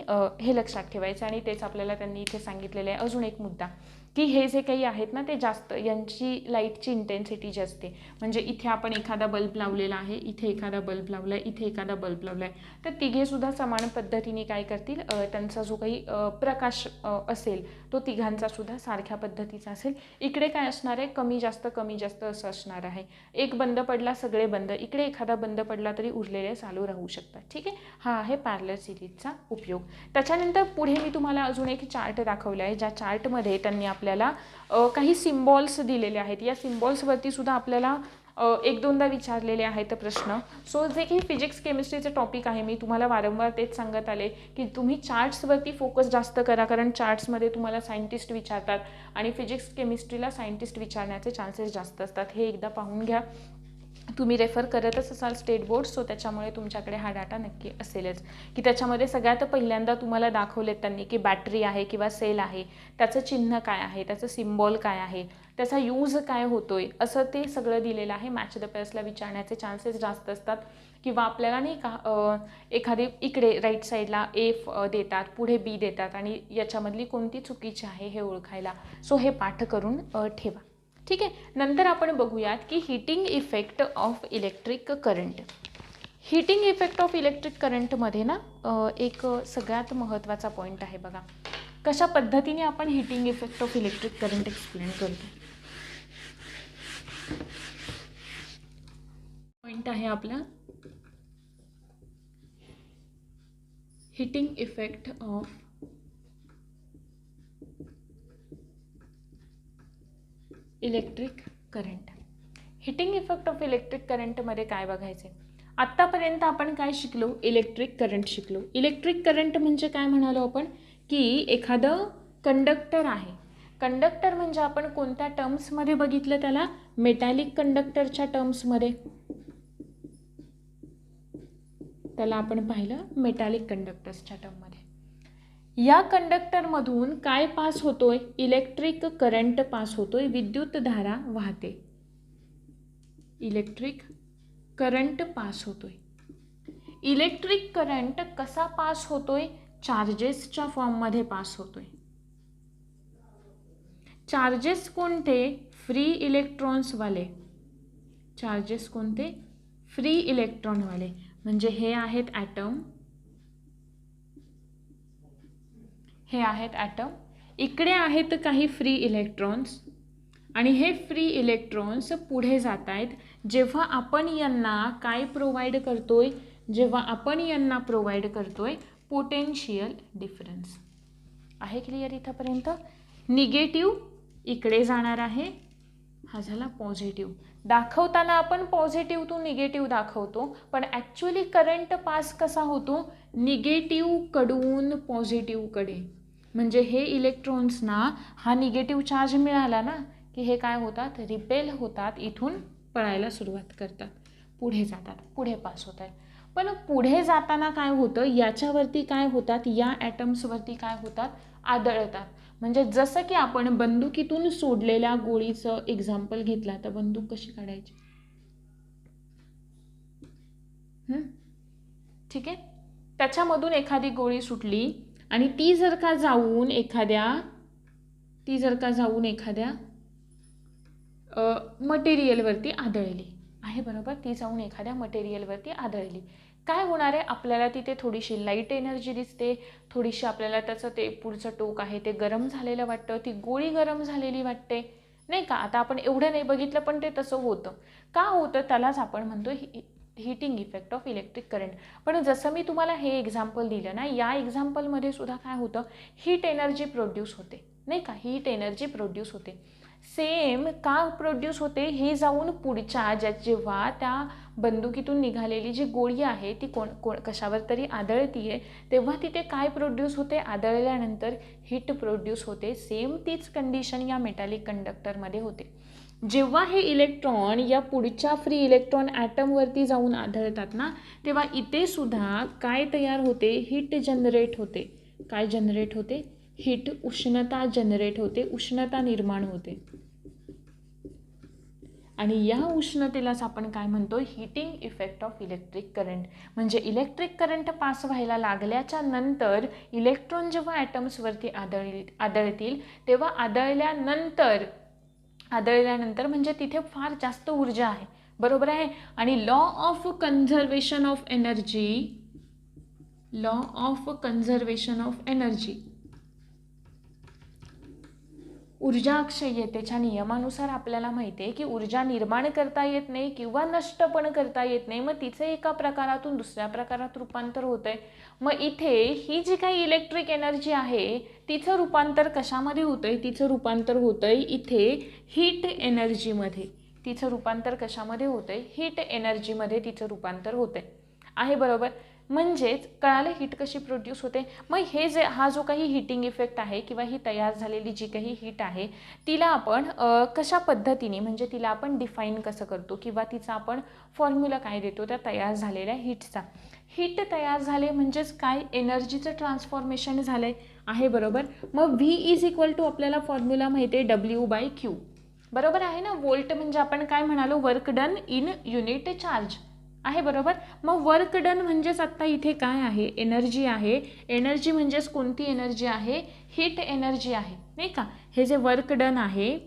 हे लक्षात ठेवायचं. आणि तेच आपल्याला त्यांनी इथे सांगितलेलं आहे. अजून एक मुद्दा की हे जे काही आहेत ना, ते जास्त यांची लाईटची इंटेन्सिटी जी असते, म्हणजे इथे आपण एखादा बल्ब लावलेला आहे, इथे एखादा बल्ब लावला आहे, इथे एखादा बल्ब लावला आहे, तर तिघेसुद्धा समान पद्धतीने काय करतील, त्यांचा जो काही प्रकाश असेल तो तिघांचासुद्धा सारख्या पद्धतीचा असेल. इकडे काय असणार आहे, कमी जास्त असं असणार आहे. एक बंद पडला सगळे बंद, इकडे एखादा बंद पडला तरी उरलेले चालू राहू शकतात. ठीक आहे, हा आहे पॅरलल सिरीजचा उपयोग. त्याच्यानंतर पुढे मी तुम्हाला अजून एक चार्ट दाखवला आहे, ज्या चार्टमध्ये त्यांनी आपल्याला काही सिम्बॉल्स दिलेले आहेत. या सिम्बॉल्सवरती सुद्धा आपल्याला एक दोनदा विचारलेले आहेत प्रश्न. सो जे काही फिजिक्स केमिस्ट्रीचे टॉपिक आहे, मी तुम्हाला वारंवार तेच सांगत आले की तुम्ही चार्ट्सवरती फोकस जास्त करा, कारण चार्ट्समध्ये तुम्हाला सायंटिस्ट विचारतात आणि फिजिक्स केमिस्ट्रीला सायंटिस्ट विचारण्याचे चान्सेस जास्त असतात. हे एकदा पाहून घ्या. तुम्ही रेफर करतच असाल स्टेट बोर्ड, सो त्याच्यामुळे तुमच्याकडे हा डाटा नक्की असेलच. की त्याच्यामध्ये सगळ्यात पहिल्यांदा तुम्हाला दाखवलेत त्यांनी की बॅटरी आहे किंवा सेल आहे, त्याचं चिन्ह काय आहे, त्याचं सिम्बॉल काय आहे, त्याचा यूज काय होतोय, असं ते सगळं दिलेलं आहे. मॅच द पेअर्सला विचारण्याचे चान्सेस जास्त असतात. किंवा आपल्याला नाही का एखादी इकडे राईट साईडला ए देतात, पुढे बी देतात आणि याच्यामधली कोणती चुकीची आहे हे ओळखायला. सो हे पाठ करून ठेवा. ठीक आहे, नंतर आपण बघूयात की heating effect of electric current. Heating effect of electric करंटमध्ये ना एक सगळ्यात महत्त्वाचा पॉईंट आहे बघा, कशा पद्धतीने आपण heating effect of electric current explain करतो. पॉईंट आहे आपला heating effect of electric current. Heating effect of electric करंटमध्ये काय बघायचे, आत्तापर्यंत आपण काय शिकलो, इलेक्ट्रिक करंट शिकलो. इलेक्ट्रिक करंट म्हणजे काय म्हणालो आपण, की एखादं कंडक्टर आहे. कंडक्टर म्हणजे आपण कोणत्या टर्म्समध्ये बघितलं त्याला, मेटॅलिक कंडक्टरच्या टर्म्समध्ये त्याला आपण पाहिलं, मेटॅलिक कंडक्टर्सच्या टर्ममध्ये. या कंडक्टरमधून काय पास होतोय, इलेक्ट्रिक करंट पास होतोय, विद्युत धारा वाहते, इलेक्ट्रिक करंट पास होतोय. इलेक्ट्रिक करंट कसा पास होतोय, चार्जेसच्या फॉर्ममध्ये पास होतोय. चार्जेस कोणते, फ्री इलेक्ट्रॉन्सवाले. चार्जेस कोणते, फ्री इलेक्ट्रॉनवाले, म्हणजे हे आहेत ॲटम, हे आहेत ॲटम, इकडे आहेत काही फ्री इलेक्ट्रॉन्स आणि हे फ्री इलेक्ट्रॉन्स पुढे जात आहेत. जेव्हा आपण यांना काय प्रोव्हाइड करतोय, जेव्हा आपण यांना प्रोव्हाइड करतोय पोटेन्शियल डिफरन्स. आहे क्लिअर इथंपर्यंत. निगेटिव्ह इकडे जाणार आहे, हा झाला पॉझिटिव्ह. दाखवताना आपण पॉझिटिव्ह टू निगेटिव्ह दाखवतो, पण ॲक्च्युली करंट पास कसा होतो, निगेटिव्हकडून पॉझिटिव्हकडे. म्हणजे हे इलेक्ट्रॉन्सना हा निगेटिव्ह चार्ज मिळाला ना, की हे काय होतात, रिपेल होतात, इथून पळायला सुरुवात करतात, पुढे जातात, पुढे पास होतात. पण पुढे जाताना काय होतं, याच्यावरती काय होतात, या ॲटम्सवरती काय होतात, आदळतात. म्हणजे जसं की आपण बंदुकीतून सोडलेल्या गोळीचं एक्झाम्पल घेतला, तर बंदूक कशी काढायची, ठीक आहे. त्याच्यामधून एखादी गोळी सुटली आणि ती जर का जाऊन एखाद्या मटेरियलवरती आदळली आहे, बरोबर, ती जाऊन एखाद्या मटेरियलवरती आदळली, काय होणार आहे, आपल्याला तिथे थोडीशी लाईट एनर्जी दिसते, थोडीशी आपल्याला त्याचं ते पुढचं टोक आहे ते गरम झालेलं वाटतं, ती गोळी गरम झालेली वाटते, नाही का. आता आपण एवढं नाही बघितलं, पण ते तसं होतं. का होतं, त्यालाच आपण म्हणतो heating effect of electric current. पण जसं मी तुम्हाला हे एक्झाम्पल दिलं ना, या एक्झाम्पलमध्ये सुद्धा काय होतं, हीट एनर्जी प्रोड्यूस होते, नाही का, हीट एनर्जी प्रोड्यूस होते. सेम का प्रोड्यूस होते, हे जाऊन पुढच्या जेव्हा त्या बंदुकीतून निघालेली जी गोळी आहे ती कशावर तरी आदळती आहे, तेव्हा तिथे काय प्रोड्यूस होते, आदळल्यानंतर हीट प्रोड्यूस होते. सेम तीच कंडिशन या मेटॅलिक कंडक्टरमध्ये होते. जेव्हा हे इलेक्ट्रॉन या पुढच्या फ्री इलेक्ट्रॉन ॲटमवरती जाऊन आढळतात ना, तेव्हा इथे सुद्धा काय तयार होते, हीट जनरेट होते. काय जनरेट होते? हीट, उष्णता जनरेट होते, उष्णता निर्माण होते. आणि या उष्णतेलाच आपण काय म्हणतो, heating effect of electric current. म्हणजे इलेक्ट्रिक करंट पास व्हायला लागल्याच्या नंतर इलेक्ट्रॉन जेव्हा ॲटम्सवरती आदळतील तेव्हा आदळल्यानंतर म्हणजे तिथे फार जास्त ऊर्जा आहे, बरोबर आहे. आणि law of conservation of energy, ऊर्जा अक्षय्यतेच्या नियमानुसार आपल्याला माहिती आहे की ऊर्जा निर्माण करता येत नाही किंवा नष्ट पण करता येत नाही, मग तिचे एका प्रकारातून दुसऱ्या प्रकारात रूपांतर होतंय. मग इथे ही जी काही इलेक्ट्रिक एनर्जी आहे तिचं रूपांतर कशामध्ये होतंय? तिचं रूपांतर होतंय इथे हीट एनर्जीमध्ये. तिचं रूपांतर कशामध्ये होतंय? हीट एनर्जीमध्ये तिचं रूपांतर होतंय, आहे बरोबर. म्हणजेच कळालं हीट कशी प्रोड्यूस होते. मग हा जो काही हीटिंग इफेक्ट आहे किंवा ही तयार झालेली जी काही हीट आहे तिला आपण कशा पद्धतीने, म्हणजे तिला आपण डिफाईन कसं करतो किंवा तिचा आपण फॉर्म्युला काय देतो त्या तयार झालेल्या हीटचा. हीट तयार झाले म्हणजेच काय, एनर्जीचं ट्रान्सफॉर्मेशन झालंय, आहे बरोबर. मग V इज इक्वल टू आपल्याला फॉर्म्युला माहिती आहे W/Q, बरोबर आहे ना. वोल्ट म्हणजे आपण काय म्हणालो, work done in unit charge, आहे बरोबर. मग वर्क डन म्हणजेच आत्ता इथे काय आहे, एनर्जी आहे. एनर्जी म्हणजेच कोणती एनर्जी आहे, हीट एनर्जी आहे, नाही का. हे जे वर्क डन आहे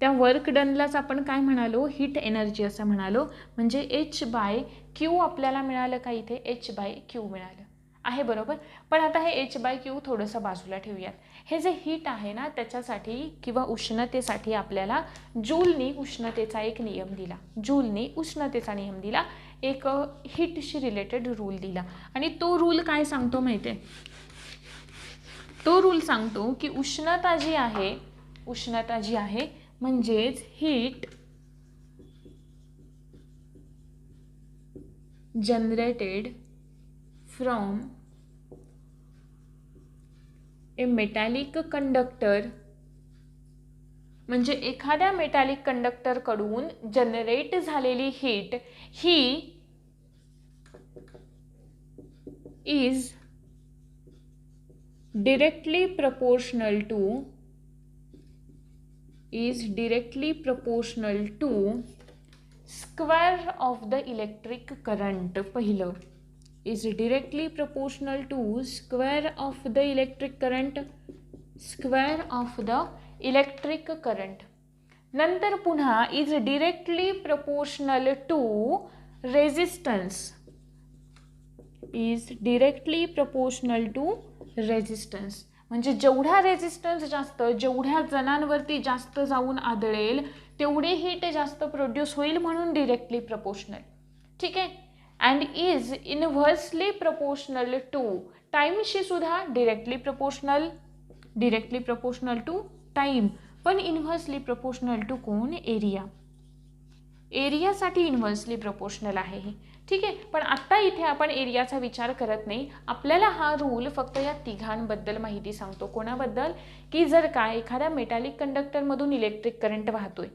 त्या वर्क डनलाच आपण काय म्हणालो, हीट एनर्जी असं म्हणालो. म्हणजे H/Q आपल्याला मिळालं का, इथे H/Q मिळालं, आहे बरोबर. पण आता हे H/Q थोडंसं बाजूला ठेवूयात. हे जे हीट आहे ना त्याच्यासाठी किंवा उष्णतेसाठी आपल्याला जूलनी उष्णतेचा एक नियम दिला. जूलनी उष्णतेचा नियम दिला, एक हीटशी रिलेटेड रूल दिला. आणि तो रूल काय सांगतो माहिती आहे, तो रूल सांगतो की उष्णता जी आहे म्हणजेच heat generated from A metallic conductor, म्हणजे एखाद्या मेटॅलिक कंडक्टरकडून जनरेट झालेली heat he is directly proportional to square of the electric current. पहिलं is directly proportional to square of the electric current. नंतर पुन्हा is directly proportional to resistance, म्हणजे जेवढा रेजिस्टन्स जास्त, जेवढ्या जणांवरती जास्त जाऊन आदळेल तेवढे हीट जास्त प्रोड्यूस होईल, म्हणून डिरेक्टली प्रपोर्शनल, ठीक आहे. And is inversely proportional to टाईमशी सुद्धा डिरेक्टली प्रपोर्शनल टू टाईम, पण इनव्हर्सली प्रपोर्शनल टू कोण, एरियासाठी इनव्हर्सली प्रपोर्शनल आहे हे, ठीक आहे. पण आत्ता इथे आपण एरियाचा विचार करत नाही. आपल्याला हा रूल फक्त या तिघांबद्दल माहिती सांगतो. कोणाबद्दल, की जर काय एखाद्या मेटॅलिक कंडक्टरमधून इलेक्ट्रिक करंट वाहतोय,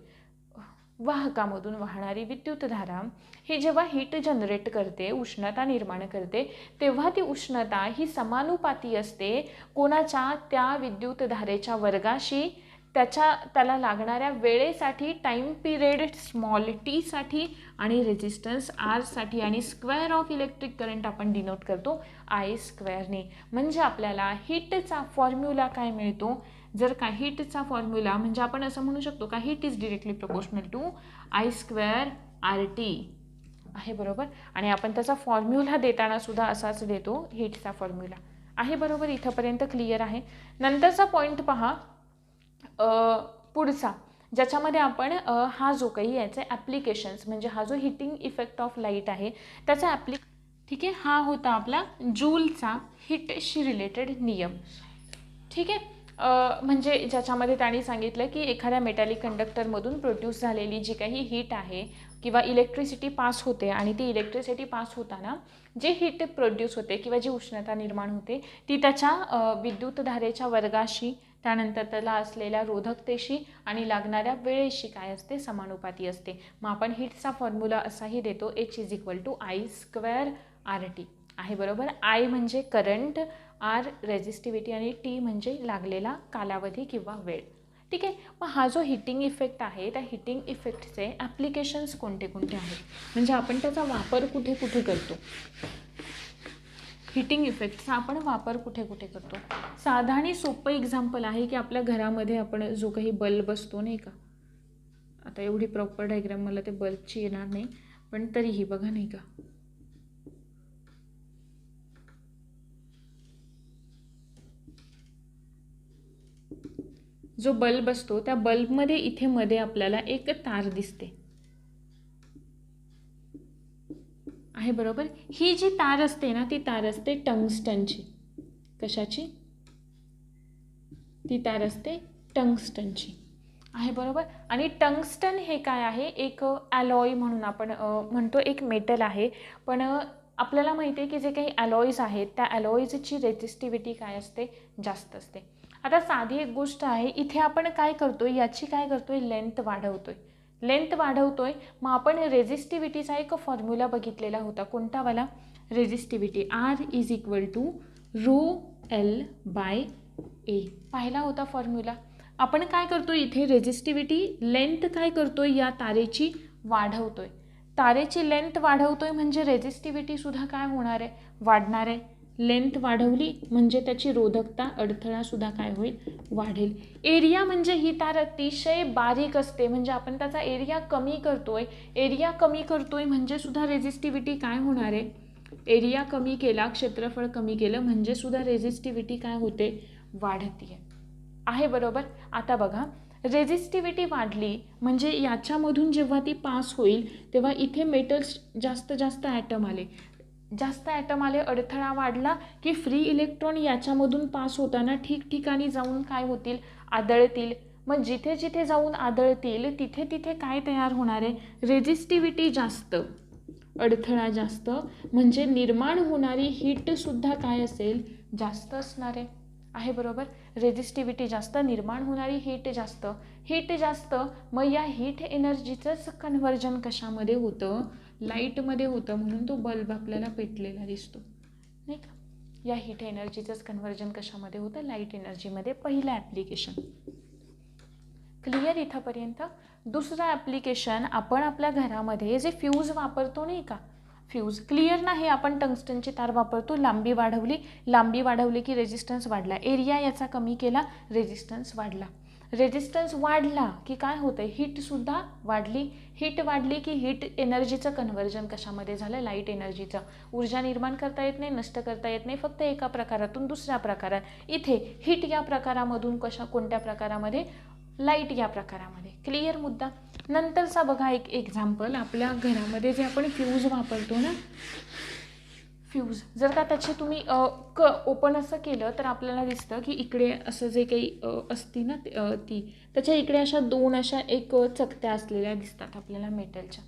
वाहकामधून वाहणारी विद्युतधारा ही जेव्हा हीट जनरेट करते, उष्णता निर्माण करते, तेव्हा ती उष्णता ही समानुपाती असते कोणाच्या, त्या विद्युतधारेच्या वर्गाशी, त्याला लागणाऱ्या वेळेसाठी, टाईम पिरियड स्मॉल टी साठी आणि रेजिस्टन्स आर साठी. आणि स्क्वेअर ऑफ इलेक्ट्रिक करंट आपण डिनोट करतो I²ने. म्हणजे आपल्याला हीटचा फॉर्म्युला काय मिळतो, जर का हीटचा फॉर्म्युला म्हणजे आपण असं म्हणू शकतो का, heat is directly proportional to I²RT, आहे बरोबर. आणि आपण त्याचा फॉर्म्युला देताना सुद्धा असाच देतो, हीटचा फॉर्म्युला, आहे बरोबर. इथंपर्यंत क्लिअर आहे. नंतरचा पॉईंट पहा, पुढचा, ज्याच्यामध्ये आपण हा जो काही याचे ॲप्लिकेशन्स, म्हणजे हा जो हीटिंग इफेक्ट ऑफ लाईट आहे त्याचा ठीक आहे. हा होता आपला जूलचा हीटशी रिलेटेड नियम, ठीक आहे. म्हणजे ज्याच्यामध्ये त्यांनी सांगितलं की एखाद्या मेटॅलिक कंडक्टरमधून प्रोड्यूस झालेली जी काही हीट आहे किंवा इलेक्ट्रिसिटी पास होते, आणि ती इलेक्ट्रिसिटी पास होताना जे हीट प्रोड्यूस होते किंवा जी उष्णता निर्माण होते ती त्याच्या विद्युतधारेच्या वर्गाशी, त्यानंतर त्याला असलेल्या रोधकतेशी आणि लागणाऱ्या वेळेशी काय असते, समानुपाती असते. मग आपण हीटचा फॉर्म्युला असाही देतो, H=I²RT आहे. बरोबर. I म्हणजे करंट, R रेझिस्टिव्हिटी आणि T म्हणजे लागलेला कालावधी किंवा वेळ. ठीक आहे. मग हा जो हीटिंग इफेक्ट आहे, त्या हीटिंग इफेक्टचे ॲप्लिकेशन्स कोणते कोणते आहेत, म्हणजे आपण त्याचा वापर कुठे कुठे करतो. हीटिंग इफेक्टचा आपण वापर कुठे कुठे करतो. साधा आणि सोपं एक्झाम्पल आहे की आपल्या घरामध्ये आपण जो काही बल्ब असतो नाही का, आता एवढी प्रॉपर डायग्राम मला ते बल्बची येणार नाही, पण तरीही बघा नाही का, जो बल्ब असतो त्या बल्बमध्ये इथे मध्ये आपल्याला एक तार दिसते आहे. बरोबर. ही जी तार असते ना, ती तार असते टंगस्टनची. कशाची? ती तार असते टंगस्टनची आहे. बरोबर. आणि टंगस्टन हे काय आहे, एक ॲलॉय म्हणून आपण म्हणतो, एक मेटल आहे. पण आपल्याला माहिती आहे की जे काही ॲलॉईज आहेत त्या ॲलॉईजची रेझिस्टिव्हिटी काय असते, जास्त असते. आता साधी एक गोष्ट आहे, इथे आपण काय करतोय, याची काय करतोय, लेंथ वाढवतोय. मग आपण रेझिस्टिव्हिटीचा एक फॉर्म्युला बघितलेला होता. कोणता वाला? रेझिस्टिव्हिटी R=ρL/A पाहिला होता फॉर्म्युला. आपण काय करतोय, इथे रेझिस्टिव्हिटी लेंथ काय करतोय, या तारेची वाढवतोय. तारेची लेंथ वाढवतोय म्हणजे रेझिस्टिव्हिटी सुद्धा काय होणार आहे, वाढणार आहे. लेंथ वाढवली म्हणजे त्याची रोधकता, अडथळा सुद्धा काय होईल, वाढेल. एरिया म्हणजे ही तार अतिशय बारीक असते, म्हणजे आपण त्याचा एरिया कमी करतोय म्हणजे सुद्धा रेझिस्टिव्हिटी काय होणार आहे, एरिया कमी केला, क्षेत्रफळ कमी केलं म्हणजे सुद्धा रेझिस्टिव्हिटी काय होते, वाढते आहे. बरोबर. आता बघा, रेझिस्टिव्हिटी वाढली म्हणजे याच्यामधून जेव्हा ती पास होईल तेव्हा इथे मेटल्स जास्त ॲटम आले, अडथळा वाढला की फ्री इलेक्ट्रॉन याच्यामधून पास होताना ठिकठिकाणी जाऊन काय होतील, आदळतील. मग जिथे जिथे जाऊन आदळतील तिथे तिथे काय तयार होणार आहे, रेझिस्टिव्हिटी जास्त, अडथळा जास्त, म्हणजे निर्माण होणारी हीटसुद्धा काय असेल, जास्त असणार आहे. बरोबर. रेझिस्टिव्हिटी जास्त, निर्माण होणारी हीट जास्त. मग या हीट एनर्जीचंच कन्व्हर्जन कशामध्ये होतं, लाईटमध्ये होतं. म्हणून तो बल्ब आपल्याला पेटलेला दिसतो नाही का. या हीट एनर्जीचंच कन्व्हर्जन कशामध्ये होतं, लाईट एनर्जीमध्ये. पहिलं ॲप्लिकेशन क्लिअर इथंपर्यंत. दुसरं ॲप्लिकेशन, आपण आपल्या घरामध्ये जे फ्यूज वापरतो नाही का, फ्यूज क्लिअर नाही, आपण टंगस्टनची तार वापरतो. लांबी वाढवली की रेझिस्टन्स वाढला, एरिया याचा कमी केला, रेझिस्टन्स वाढला की काय होतं, हीटसुद्धा वाढली. हीट वाढली की हीट एनर्जीचं कन्व्हर्जन कशामध्ये झालं, लाईट एनर्जीचं. ऊर्जा निर्माण करता येत नाही, नष्ट करता येत नाही, फक्त एका प्रकारातून दुसऱ्या प्रकारात. इथे हीट या प्रकारामधून कोणत्या प्रकारामध्ये, लाईट या प्रकारामध्ये. क्लिअर मुद्दा. नंतरचा बघा एक एक्झाम्पल, आपल्या घरामध्ये जे आपण फ्यूज वापरतो ना, फ्यूज जर का त्याचे तुम्ही ओपन असं केलं तर आपल्याला दिसतं की इकडे असं जे काही असती ना ती त्याच्या इकडे अशा दोन अशा एक चकत्या असलेल्या दिसतात आपल्याला मेटलच्या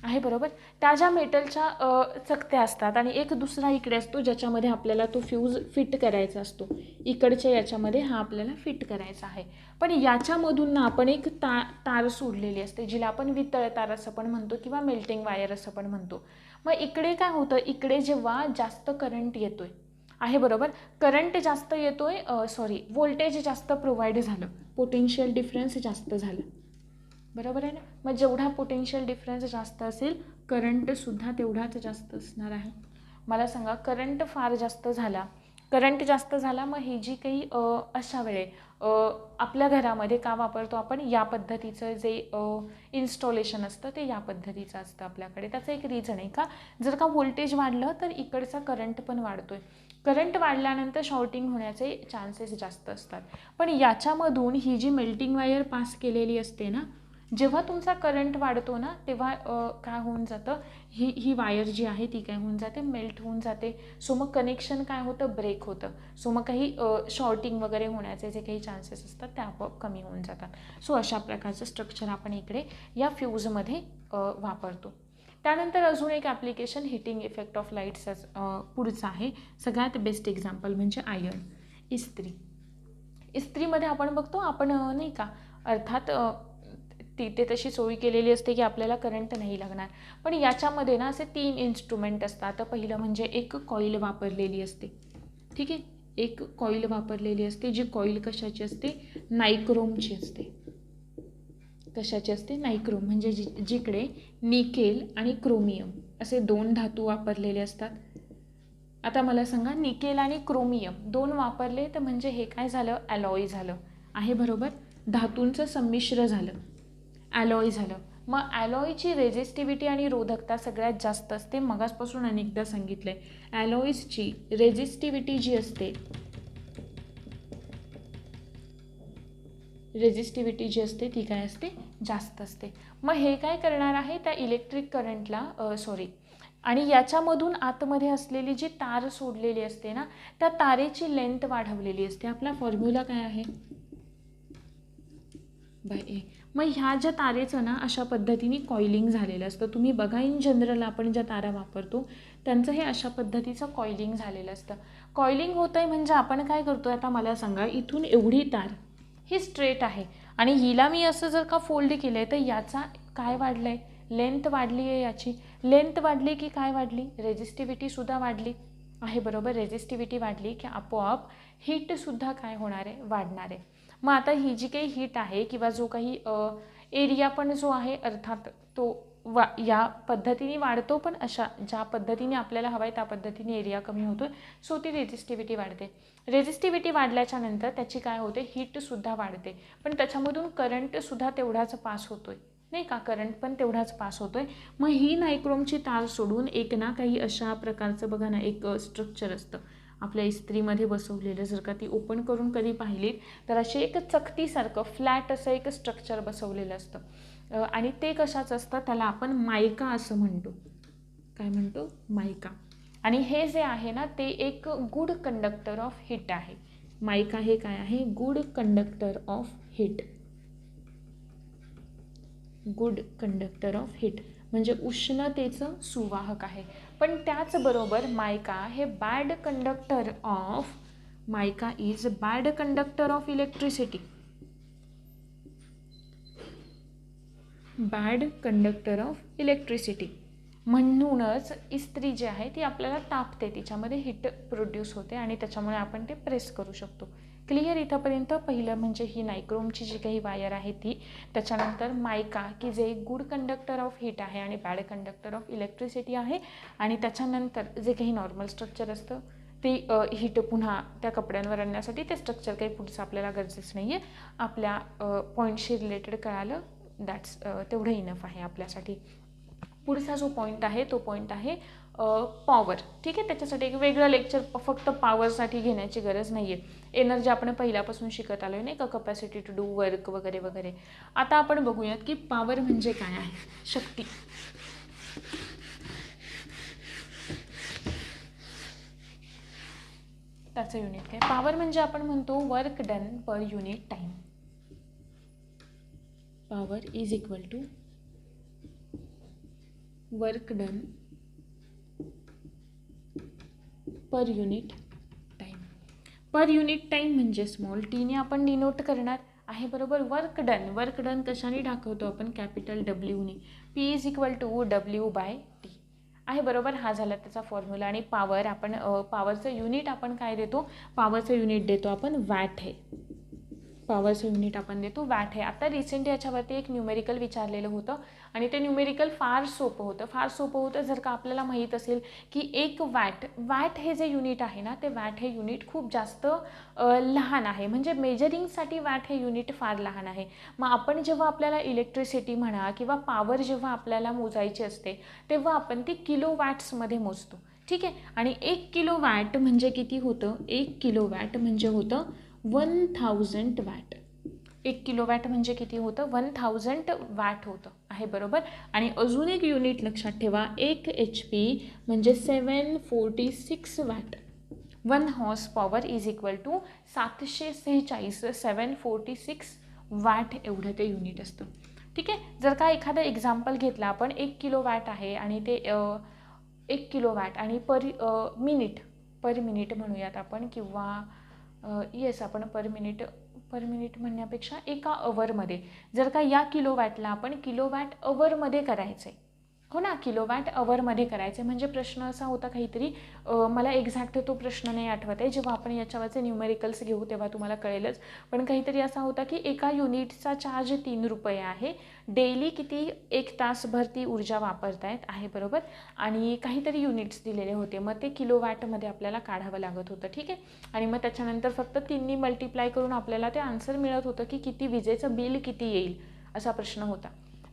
आहे. बरोबर. त्या ज्या मेटलच्या चकत्या असतात आणि एक दुसरा इकडे असतो ज्याच्यामध्ये आपल्याला तो फ्यूज फिट करायचा असतो. इकडच्या याच्यामध्ये हा आपल्याला फिट करायचा आहे. पण याच्यामधून ना आपण एक तार सोडलेली असते जिला आपण वितळ तार असं पण म्हणतो किंवा मेल्टिंग वायर असं पण म्हणतो. मग इकडे काय होतं, इकडे जेव्हा जास्त करंट येतोय आहे. बरोबर. करंट जास्त येतोय, व्होल्टेज जास्त प्रोव्हाइड झालं, पोटेन्शियल डिफरन्स जास्त झालं. बरोबर आहे ना. मग जेवढा पोटेन्शियल डिफरन्स जास्त असेल करंटसुद्धा तेवढाच जास्त असणार आहे. मला सांगा, करंट फार जास्त झाला मग ही जी काही अशा वेळे आपल्या घरामध्ये का वापरतो आपण, या पद्धतीचं जे इन्स्टॉलेशन असतं ते या पद्धतीचं असतं आपल्याकडे. त्याचं एक रिझन आहे का, जर का व्होल्टेज वाढलं तर इकडचा करंट पण वाढतोय. करंट वाढल्यानंतर शॉर्टिंग होण्याचे चान्सेस जास्त असतात. पण याच्यामधून ही जी मेल्टिंग वायर पास केलेली असते ना, जेव्हा तुमचा करंट वाढतो ना तेव्हा काय होऊन जातं, ही वायर जी आहे ती काय होऊन जाते, मेल्ट होऊन जाते. सो मग कनेक्शन काय होतं, ब्रेक होतं. सो मग काही शॉर्टिंग वगैरे होण्याचे जे काही चान्सेस असतात ते आपोआप कमी होऊन जातात. सो अशा प्रकारचं स्ट्रक्चर आपण इकडे या फ्यूजमध्ये वापरतो. त्यानंतर अजून एक application heating effect of lights पुढचं आहे. सगळ्यात बेस्ट एक्झाम्पल म्हणजे आयर्न, इस्त्रीमध्ये आपण बघतो आपण नाही का, अर्थात तिथे तशी सोय केलेली असते की आपल्याला करंट नाही लागणार, पण याच्यामध्ये ना असे 3 इन्स्ट्रुमेंट असतात. तर पहिलं म्हणजे एक कॉईल वापरलेली असते, ठीक आहे, एक कॉईल वापरलेली असते, जी कॉईल कशाची असते, नायक्रोमची असते. कशाची असते, नायक्रोम, म्हणजे जिकडे निकेल आणि क्रोमियम असे 2 धातू वापरलेले असतात. आता मला सांगा, निकेल आणि क्रोमियम 2 वापरले तर म्हणजे हे काय झालं, ॲलॉय झालं आहे, बरोबर, धातूंचं संमिश्र झालं, ॲलॉय झालं. मग ॲलॉयची रेझिस्टिव्हिटी आणि रोधकता सगळ्यात जास्त असते. मगाचपासून अनेकदा सांगितलंय, ॲलॉईजची रेझिस्टिव्हिटी जी असते, रेझिस्टिव्हिटी जी असते ती काय असते, जास्त असते. मग हे काय करणार आहे, त्या इलेक्ट्रिक करंटला आणि याच्यामधून आतमध्ये असलेली जी तार सोडलेली असते ना, त्या तारेची लेंथ वाढवलेली असते. आपला फॉर्म्युला काय आहे, बाय ए. मग ह्या ज्या तारेचं ना अशा पद्धतीने कॉइलिंग झालेलं असतं. तुम्ही बघा, इन जनरल आपण ज्या तारा वापरतो त्यांचं हे अशा पद्धतीचं कॉइलिंग झालेलं असतं. कॉइलिंग होतं आहे म्हणजे आपण काय करतो, आता मला सांगा, इथून एवढी तार ही स्ट्रेट आहे आणि हिला मी असं जर का फोल्ड केलं आहे तर याचा काय वाढलं आहे, लेंथ वाढली आहे. याची लेंथ वाढली की काय वाढली, रेझिस्टिव्हिटीसुद्धा वाढली आहे, बरोबर. रेझिस्टिव्हिटी वाढली की आपोआप हीटसुद्धा काय होणार आहे, वाढणार आहे. मग आता ही जी काही हीट आहे किंवा जो काही एरिया पण जो आहे अर्थात तो या पद्धतीने वाढतो, पण अशा ज्या पद्धतीने आपल्याला हवा आहे त्या पद्धतीने एरिया कमी होतो, सो ती रेझिस्टिव्हिटी वाढते. रेझिस्टिव्हिटी वाढल्याच्या नंतर त्याची काय होते, हीटसुद्धा वाढते, पण त्याच्यामधून करंटसुद्धा तेवढाच पास होतोय, नाही का, करंट पण तेवढाच पास होतोय. मग ही नायक्रोमची तार सोडून एक ना काही अशा प्रकारचं बघा ना एक स्ट्रक्चर असतं आपल्या इस्त्रीमध्ये बसवलेलं. जर का ती ओपन करून कधी पाहिलीत तर असे एक चकतीसारखं फ्लॅट असं एक स्ट्रक्चर बसवलेलं असतं आणि ते कशाचं असतं, त्याला आपण मायका असं म्हणतो. काय म्हणतो, मायका. आणि हे जे आहे ना ते एक गुड कंडक्टर ऑफ हीट आहे. मायका हे काय आहे, good conductor of heat. Good conductor of heat म्हणजे उष्णतेचं सुवाहक आहे. पण त्याचबरोबर मायका हे bad conductor of, mica is bad conductor of electricity. Bad conductor of electricity म्हणूनच इस्त्री जी आहे ती आपल्याला तापते, तिच्यामध्ये हीट प्रोड्यूस होते आणि त्याच्यामुळे आपण ते प्रेस करू शकतो. क्लिअर इथंपर्यंत. पहिलं म्हणजे ही नायक्रोमची जी काही वायर आहे ती, त्याच्यानंतर मायका की जे गुड कंडक्टर ऑफ हीट आहे आणि बॅड कंडक्टर ऑफ इलेक्ट्रिसिटी आहे, आणि त्याच्यानंतर जे काही नॉर्मल स्ट्रक्चर असतं ते हीट पुन्हा त्या कपड्यांवर आणण्यासाठी ते स्ट्रक्चर काही पुढचं आपल्याला गरजेचं नाही आहे. आपल्या पॉईंटशी रिलेटेड कळालं, दॅट्स तेवढं इनफ आहे आपल्यासाठी. पुढचा जो पॉईंट आहे तो पॉईंट आहे पॉवर. ठीक आहे, त्याच्यासाठी एक वेगळं लेक्चर फक्त पॉवरसाठी घेण्याची गरज नाही आहे. एनर्जी आपण पहिल्यापासून शिकत आलो नाही का, कपॅसिटी टू डू वर्क वगैरे वगैरे. आता आपण बघूयात की पॉवर म्हणजे काय आहे, शक्ती. त्याचं युनिट काय, पॉवर म्हणजे आपण म्हणतो work done per unit time. Power is equal to work done per unit time. Per unit time म्हणजे स्मॉल टीने आपण डिनोट करणार आहे, बरोबर. वर्क डन कशाने दाखवतो आपण, कॅपिटल डब्ल्यूने. P is equal to W/T आहे, बरोबर. हा झाला त्याचा फॉर्म्युला. आणि पॉवर आपण पॉवरचं युनिट आपण काय देतो, पॉवरचं युनिट देतो आपण वॅट आहे. पॉवरचं युनिट आपण देतो वॅट आहे. आता रिसेंट याच्यावरती एक न्यूमेरिकल विचारलेलं होतं आणि ते न्यूमेरिकल फार सोपं होतं जर का आपल्याला माहीत असेल की एक वॅट हे जे युनिट आहे ना, ते वॅट हे युनिट खूप जास्त लहान आहे, म्हणजे मेजरिंगसाठी वॅट हे युनिट फार लहान आहे. मग आपण जेव्हा आपल्याला इलेक्ट्रिसिटी म्हणा किंवा पॉवर जेव्हा आपल्याला मोजायची असते तेव्हा आपण ती किलो वॅट्समध्ये मोजतो. ठीक आहे, आणि 1 किलो वॅट म्हणजे किती होतं, 1 किलो वॅट म्हणजे होतं 1000 वॅट. 1 किलो वॅट म्हणजे किती होतं, 1000 वॅट होतं आहे, बरोबर. आणि अजून एक युनिट लक्षात ठेवा, 1 HP म्हणजे 746 watt. 1 horse power is equal to 746 746 watt एवढं ते युनिट असतं. ठीक आहे, जर का एखादा एक्झाम्पल घेतला आपण, 1 किलो वॅट आहे आणि ते 1 किलो वॅट आणि पर मिनिट म्हणूयात आपण, किंवा येस, आपण पर मिनिट म्हणण्यापेक्षा एका अवरमध्ये, जर का या किलोवॅटला आपण किलोवॅट अवरमध्ये करायचं आहे, हो ना, किलोवॅट अवरमध्ये करायचं म्हणजे प्रश्न असा होता काहीतरी, मला एक्झॅक्ट तो प्रश्न नाही आठवत आहे, जेव्हा आपण याच्यावरचे न्यूमेरिकल्स घेऊ तेव्हा तुम्हाला कळेलच, पण काहीतरी असा होता की एका युनिटचा चार्ज 3 रुपये आहे, डेली किती 1 तासभर ती ऊर्जा वापरतायत आहे, बरोबर, आणि काहीतरी युनिट्स दिलेले होते, मग ते किलोवॅटमध्ये आपल्याला काढावं लागत होतं, ठीक आहे, आणि मग त्याच्यानंतर फक्त 3नी मल्टिप्लाय करून आपल्याला ते आन्सर मिळत होतं की किती विजेचं बिल किती येईल, असा प्रश्न होता,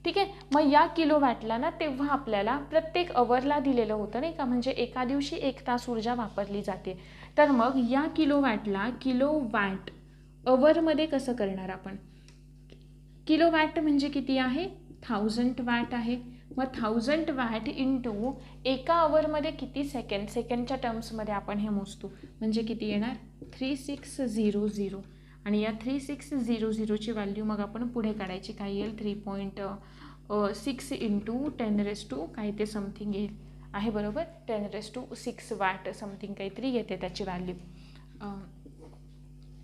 ठीक आहे. मग या किलोवॅटला ना तेव्हा आपल्याला प्रत्येक अवरला दिलेलं होतं नाही का, म्हणजे एका दिवशी 1 तास ऊर्जा वापरली जाते, तर मग या किलोवॅटला किलोवॅट अवरमध्ये कसं करणार आपण, किलोवॅट म्हणजे किती आहे, 1000 वॅट आहे, मग 1000 वॅट इंटू एका अवरमध्ये किती सेकंड, सेकंडच्या टर्म्समध्ये आपण हे मोजतो, म्हणजे किती येणार 3600, आणि या 3600ची व्हॅल्यू मग आपण पुढे काढायची, काय येईल 3.6 इंटू 10 काय ते समथिंग येईल आहे, बरोबर, 10⁶ वॅट समथिंग काहीतरी येते त्याची व्हॅल्यू,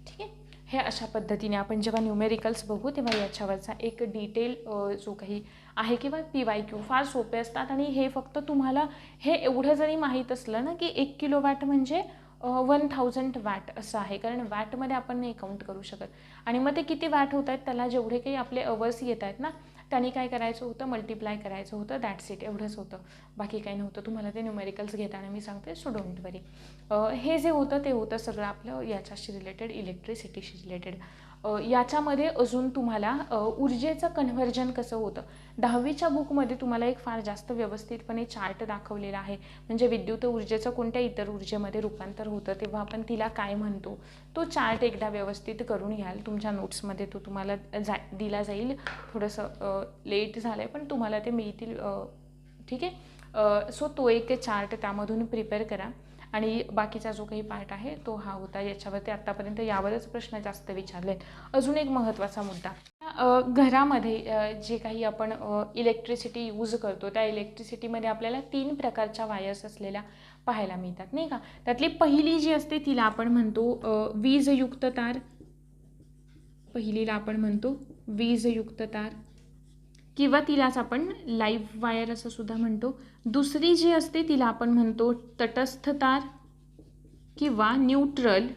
ठीक आहे. हे अशा पद्धतीने आपण जेव्हा न्यूमेरिकल्स बघू तेव्हा याच्यावरचा एक डिटेल जो काही आहे किंवा PYQ फार सोपे असतात, आणि हे फक्त तुम्हाला हे एवढं जरी माहीत असलं ना की 1 किलोवॅट म्हणजे 1000 वॅट असं आहे, कारण वॅटमध्ये आपण नाही काउंट करू शकत, आणि मग ते किती वॅट होत आहेत त्याला जेवढे काही आपले अवर्स येत आहेत ना त्यांनी काय करायचं होतं, मल्टिप्लाय करायचं होतं, दॅट्स इट, एवढंच होतं, बाकी काही नव्हतं. तुम्हाला ते न्यूमेरिकल्स घेताना मी सांगते, सो डोंट वरी. हे जे होतं ते होतं सगळं आपलं याच्याशी रिलेटेड, इलेक्ट्रिसिटीशी रिलेटेड. याच्यामध्ये अजून तुम्हाला ऊर्जेचं कन्व्हर्जन कसं होतं, 10वीच्या बुकमध्ये तुम्हाला एक फार जास्त व्यवस्थितपणे चार्ट दाखवलेला आहे, म्हणजे विद्युत ऊर्जेचं कोणत्या इतर ऊर्जेमध्ये रूपांतर होतं तेव्हा आपण तिला काय म्हणतो, तो चार्ट एकदा व्यवस्थित करून घ्याल, तुमच्या नोट्समध्ये तो तुम्हाला दिला जाईल, थोडंसं लेट झालं आहे पण तुम्हाला ते मिळतील, ठीक आहे. सो तो एक चार्ट त्यामधून प्रिपेअर करा, आणि बाकीचा जो काही पार्ट आहे तो हा होता, याच्यावरती आत्तापर्यंत यावरच प्रश्न जास्त विचारले. अजून एक महत्त्वाचा मुद्दा, घरामध्ये जे काही आपण इलेक्ट्रिसिटी यूज करतो त्या इलेक्ट्रिसिटीमध्ये आपल्याला 3 प्रकारच्या वायर्स असलेल्या पाहायला मिळतात नाही का, त्यातली पहिली जी असते तिला आपण म्हणतो वीजयुक्त तार, पहिलीला आपण म्हणतो वीजयुक्त तार, किंवा तिलाच आपण लाईव्ह वायर असं सुद्धा म्हणतो. दुसरी जी असते तिला आपण म्हणतो तटस्थ तार किंवा न्यूट्रल,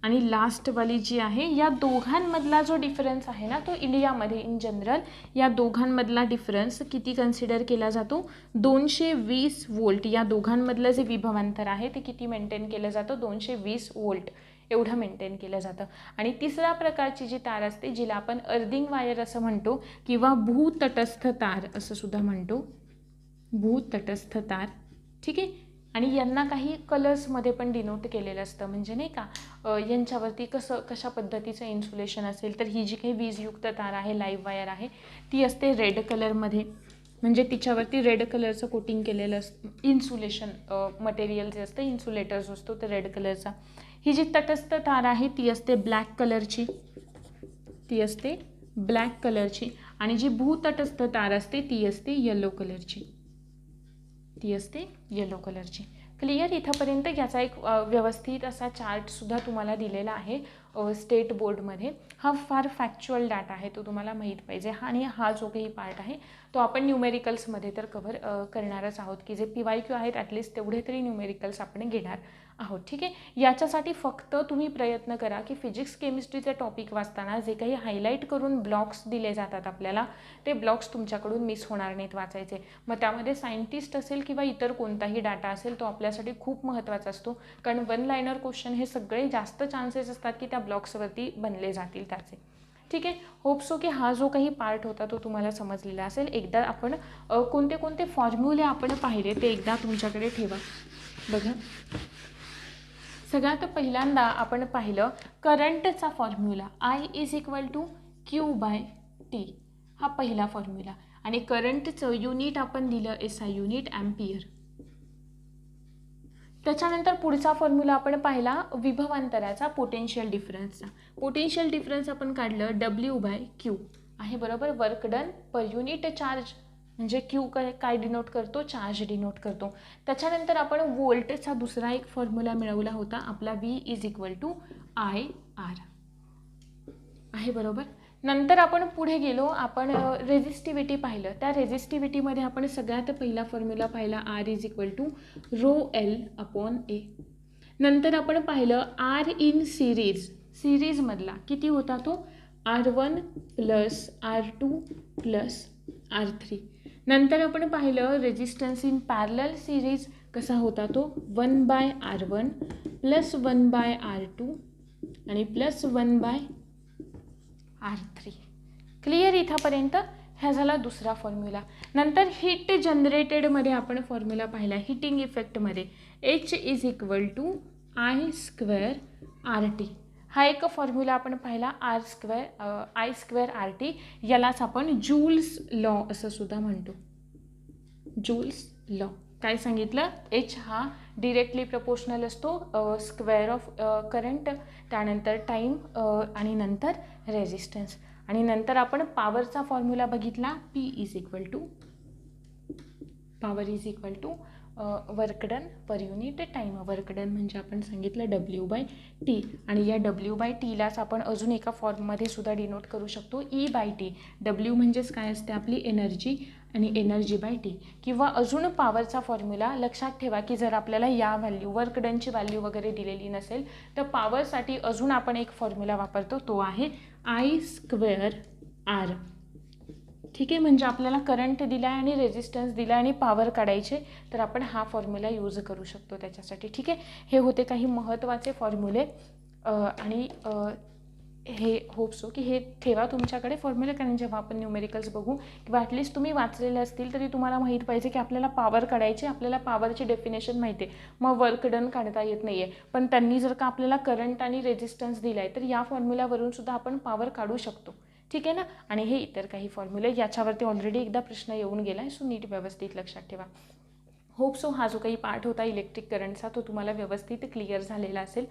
आणि लास्टवाली जी आहे, या दोघांमधला जो डिफरन्स आहे ना तो इंडियामध्ये इन जनरल या दोघांमधला डिफरन्स किती कन्सिडर केला जातो, 220 वोल्ट, या दोघांमधलं जे विभवांतर आहे ते किती मेंटेन केलं जातं, 220 वोल्ट एवढं मेंटेन केलं जातं. आणि तिसऱ्या प्रकारची जी तार असते जिला आपण अर्थिंग वायर असं म्हणतो किंवा भूतटस्थ तार असं सुद्धा म्हणतो, भूतटस्थ तार, ठीक आहे. आणि यांना काही कलर्समध्ये पण डिनोट केलेलं असतं, म्हणजे नाही का यांच्यावरती कशा पद्धतीचं इन्सुलेशन असेल, तर ही जी काही वीजयुक्त तार आहे, लाईव्ह वायर आहे, ती असते रेड कलरमध्ये, म्हणजे तिच्यावरती रेड कलरचं कोटिंग केलेलं असतं, इन्सुलेशन मटेरियल जे असतं, इन्सुलेटर जो असतो ते रेड कलरचा. ही जी तटस्थ तार आहे ती असते ब्लॅक कलरची, ती असते ब्लॅक कलरची, आणि जी भूतटस्थ तार असते ती असते येलो कलरची, ती असते येलो कलरची. क्लिअर, इथंपर्यंत याचा एक व्यवस्थित असा चार्टसुद्धा तुम्हाला दिलेला आहे स्टेट बोर्डमध्ये. हा फार फॅक्च्युअल डाटा आहे, तो तुम्हाला माहीत पाहिजे, आणि हा जो काही पार्ट आहे तो आपण न्यूमेरिकल्समध्ये तर कव्हर करणारच आहोत, की जे PYQ आहेत ॲटलिस्ट तेवढे तरी न्यूमेरिकल्स आपण घेणार आहोत, ठीक आहे. याच्यासाठी फक्त तुम्ही प्रयत्न करा की फिजिक्स केमिस्ट्रीचे टॉपिक वाचताना जे काही हायलाईट करून ब्लॉक्स दिले जातात आपल्याला, ते ब्लॉक्स तुमच्याकडून मिस होणार नाहीत वाचायचे. मग त्यामध्ये सायंटिस्ट असेल किंवा इतर कोणताही डाटा असेल तो आपल्यासाठी खूप महत्त्वाचा असतो, कारण 1 लायनर क्वेश्चन हे सगळे जास्त चान्सेस असतात की त्या ब्लॉक्सवरती बनले जातील त्याचे, ठीक आहे. होप सो की हा जो काही पार्ट होता तो तुम्हाला समजलेला असेल. एकदा आपण कोणते कोणते फॉर्म्युले आपण पाहिले ते एकदा तुमच्याकडे ठेवा. बघा, सगळ्यात पहिल्यांदा आपण पाहिलं करंटचा फॉर्म्युला, I=Q/T, हा पहिला फॉर्म्युला, आणि करंटचं युनिट आपण दिलं SI युनिट ॲम्पियर. त्याच्यानंतर पुढचा फॉर्म्युला आपण पाहिला विभवांतराचा, पोटेन्शियल डिफरन्सचा. पोटेन्शियल डिफरन्स आपण काढलं W/Q आहे, बरोबर, work done per unit charge म्हणजे क्यू काय डिनोट करतो, चार्ज डिनोट करतो. त्याच्यानंतर आपण वोल्टचा दुसरा एक फॉर्म्युला मिळवला होता आपला V is equal to IR आहे, बरोबर. नंतर आपण पुढे गेलो, आपण रेझिस्टिव्हिटी पाहिलं. त्या रेझिस्टिव्हिटीमध्ये आपण सगळ्यात पहिला फॉर्म्युला पाहिला R is equal to ρL/A. नंतर आपण पाहिलं R इन सिरीजमधला किती होता तो, R1 plus R2 plus R3. नंतर आपण पाहिलं रेजिस्टन्स इन पॅरलल सिरीज कसा होता तो, 1/R1 प्लस 1/R2 आणि प्लस 1/R3. क्लिअर इथंपर्यंत. ह्या झाला दुसरा फॉर्म्युला. नंतर हीट जनरेटेडमध्ये आपण फॉर्म्युला पाहिला हीटिंग इफेक्टमध्ये, H is equal to I² RT. हा एक फॉर्म्युला आपण पाहिला, I² RT. यालाच आपण जूल्स लॉ असं सुद्धा म्हणतो. जूल्स लॉ काय सांगितलं, H हा डिरेक्टली प्रपोर्शनल असतो स्क्वेअर ऑफ करंट, त्यानंतर टाईम आणि नंतर रेजिस्टन्स. आणि नंतर आपण पॉवरचा फॉर्म्युला बघितला, P is equal to power is equal to work done per unit time. Work done म्हणजे आपण सांगितलं W/T. आणि या W/Tलाच आपण अजून एका फॉर्ममध्ये सुद्धा डिनोट करू शकतो, E/T. W म्हणजेच काय असते आपली एनर्जी, आणि एनर्जी/T. किंवा अजून पॉवरचा फॉर्म्युला लक्षात ठेवा की जर आपल्याला या व्हॅल्यू वर्क डनची व्हॅल्यू वगैरे दिलेली नसेल तर पॉवरसाठी अजून आपण एक फॉर्म्युला वापरतो, तो आहे I²R. ठीक आहे. म्हणजे आपल्याला करंट दिला आहे आणि रेजिस्टन्स दिला आणि पॉवर काढायचे, तर आपण हा फॉर्म्युला यूज करू शकतो त्याच्यासाठी. ठीक आहे. हे होते काही महत्त्वाचे फॉर्म्युले. आणि हे होप सो की हे ठेवा तुमच्याकडे फॉर्म्युले, कारण जेव्हा आपण न्यूमेरिकल्स बघू किंवा ॲटलिस्ट तुम्ही वाचलेले असतील तरी तुम्हाला माहीत पाहिजे की आपल्याला पॉवर काढायची, आपल्याला पॉवरची डेफिनेशन माहिती आहे. मग वर्क डन काढता येत नाही आहे, पण त्यांनी जर का आपल्याला करंट आणि रेजिस्टन्स दिला आहे तर या फॉर्म्युल्यावरून सुद्धा आपण पॉवर काढू शकतो. ठीक आहे ना. आणि हे इतर काही फॉर्म्युले याच्यावरती ऑलरेडी एकदा प्रश्न येऊन गेला आहे, सो नीट व्यवस्थित लक्षात ठेवा. होप सो हा जो काही पार्ट होता इलेक्ट्रिक करंटचा तो तुम्हाला व्यवस्थित क्लिअर झालेला असेल.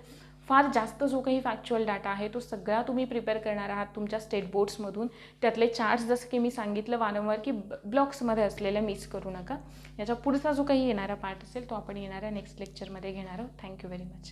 फार जास्त जो काही फॅक्च्युअल डाटा आहे तो सगळा तुम्ही प्रिपेअर करणार आहात तुमच्या स्टेट बोर्ड्समधून. त्यातले चार्ट्स जसं की मी सांगितलं वारंवार की ब्लॉक्समध्ये असलेल्या मिस करू नका. याच्या पुढचा जो काही येणारा पार्ट असेल तो आपण येणाऱ्या नेक्स्ट लेक्चरमध्ये घेणार आहोत. Thank you very much.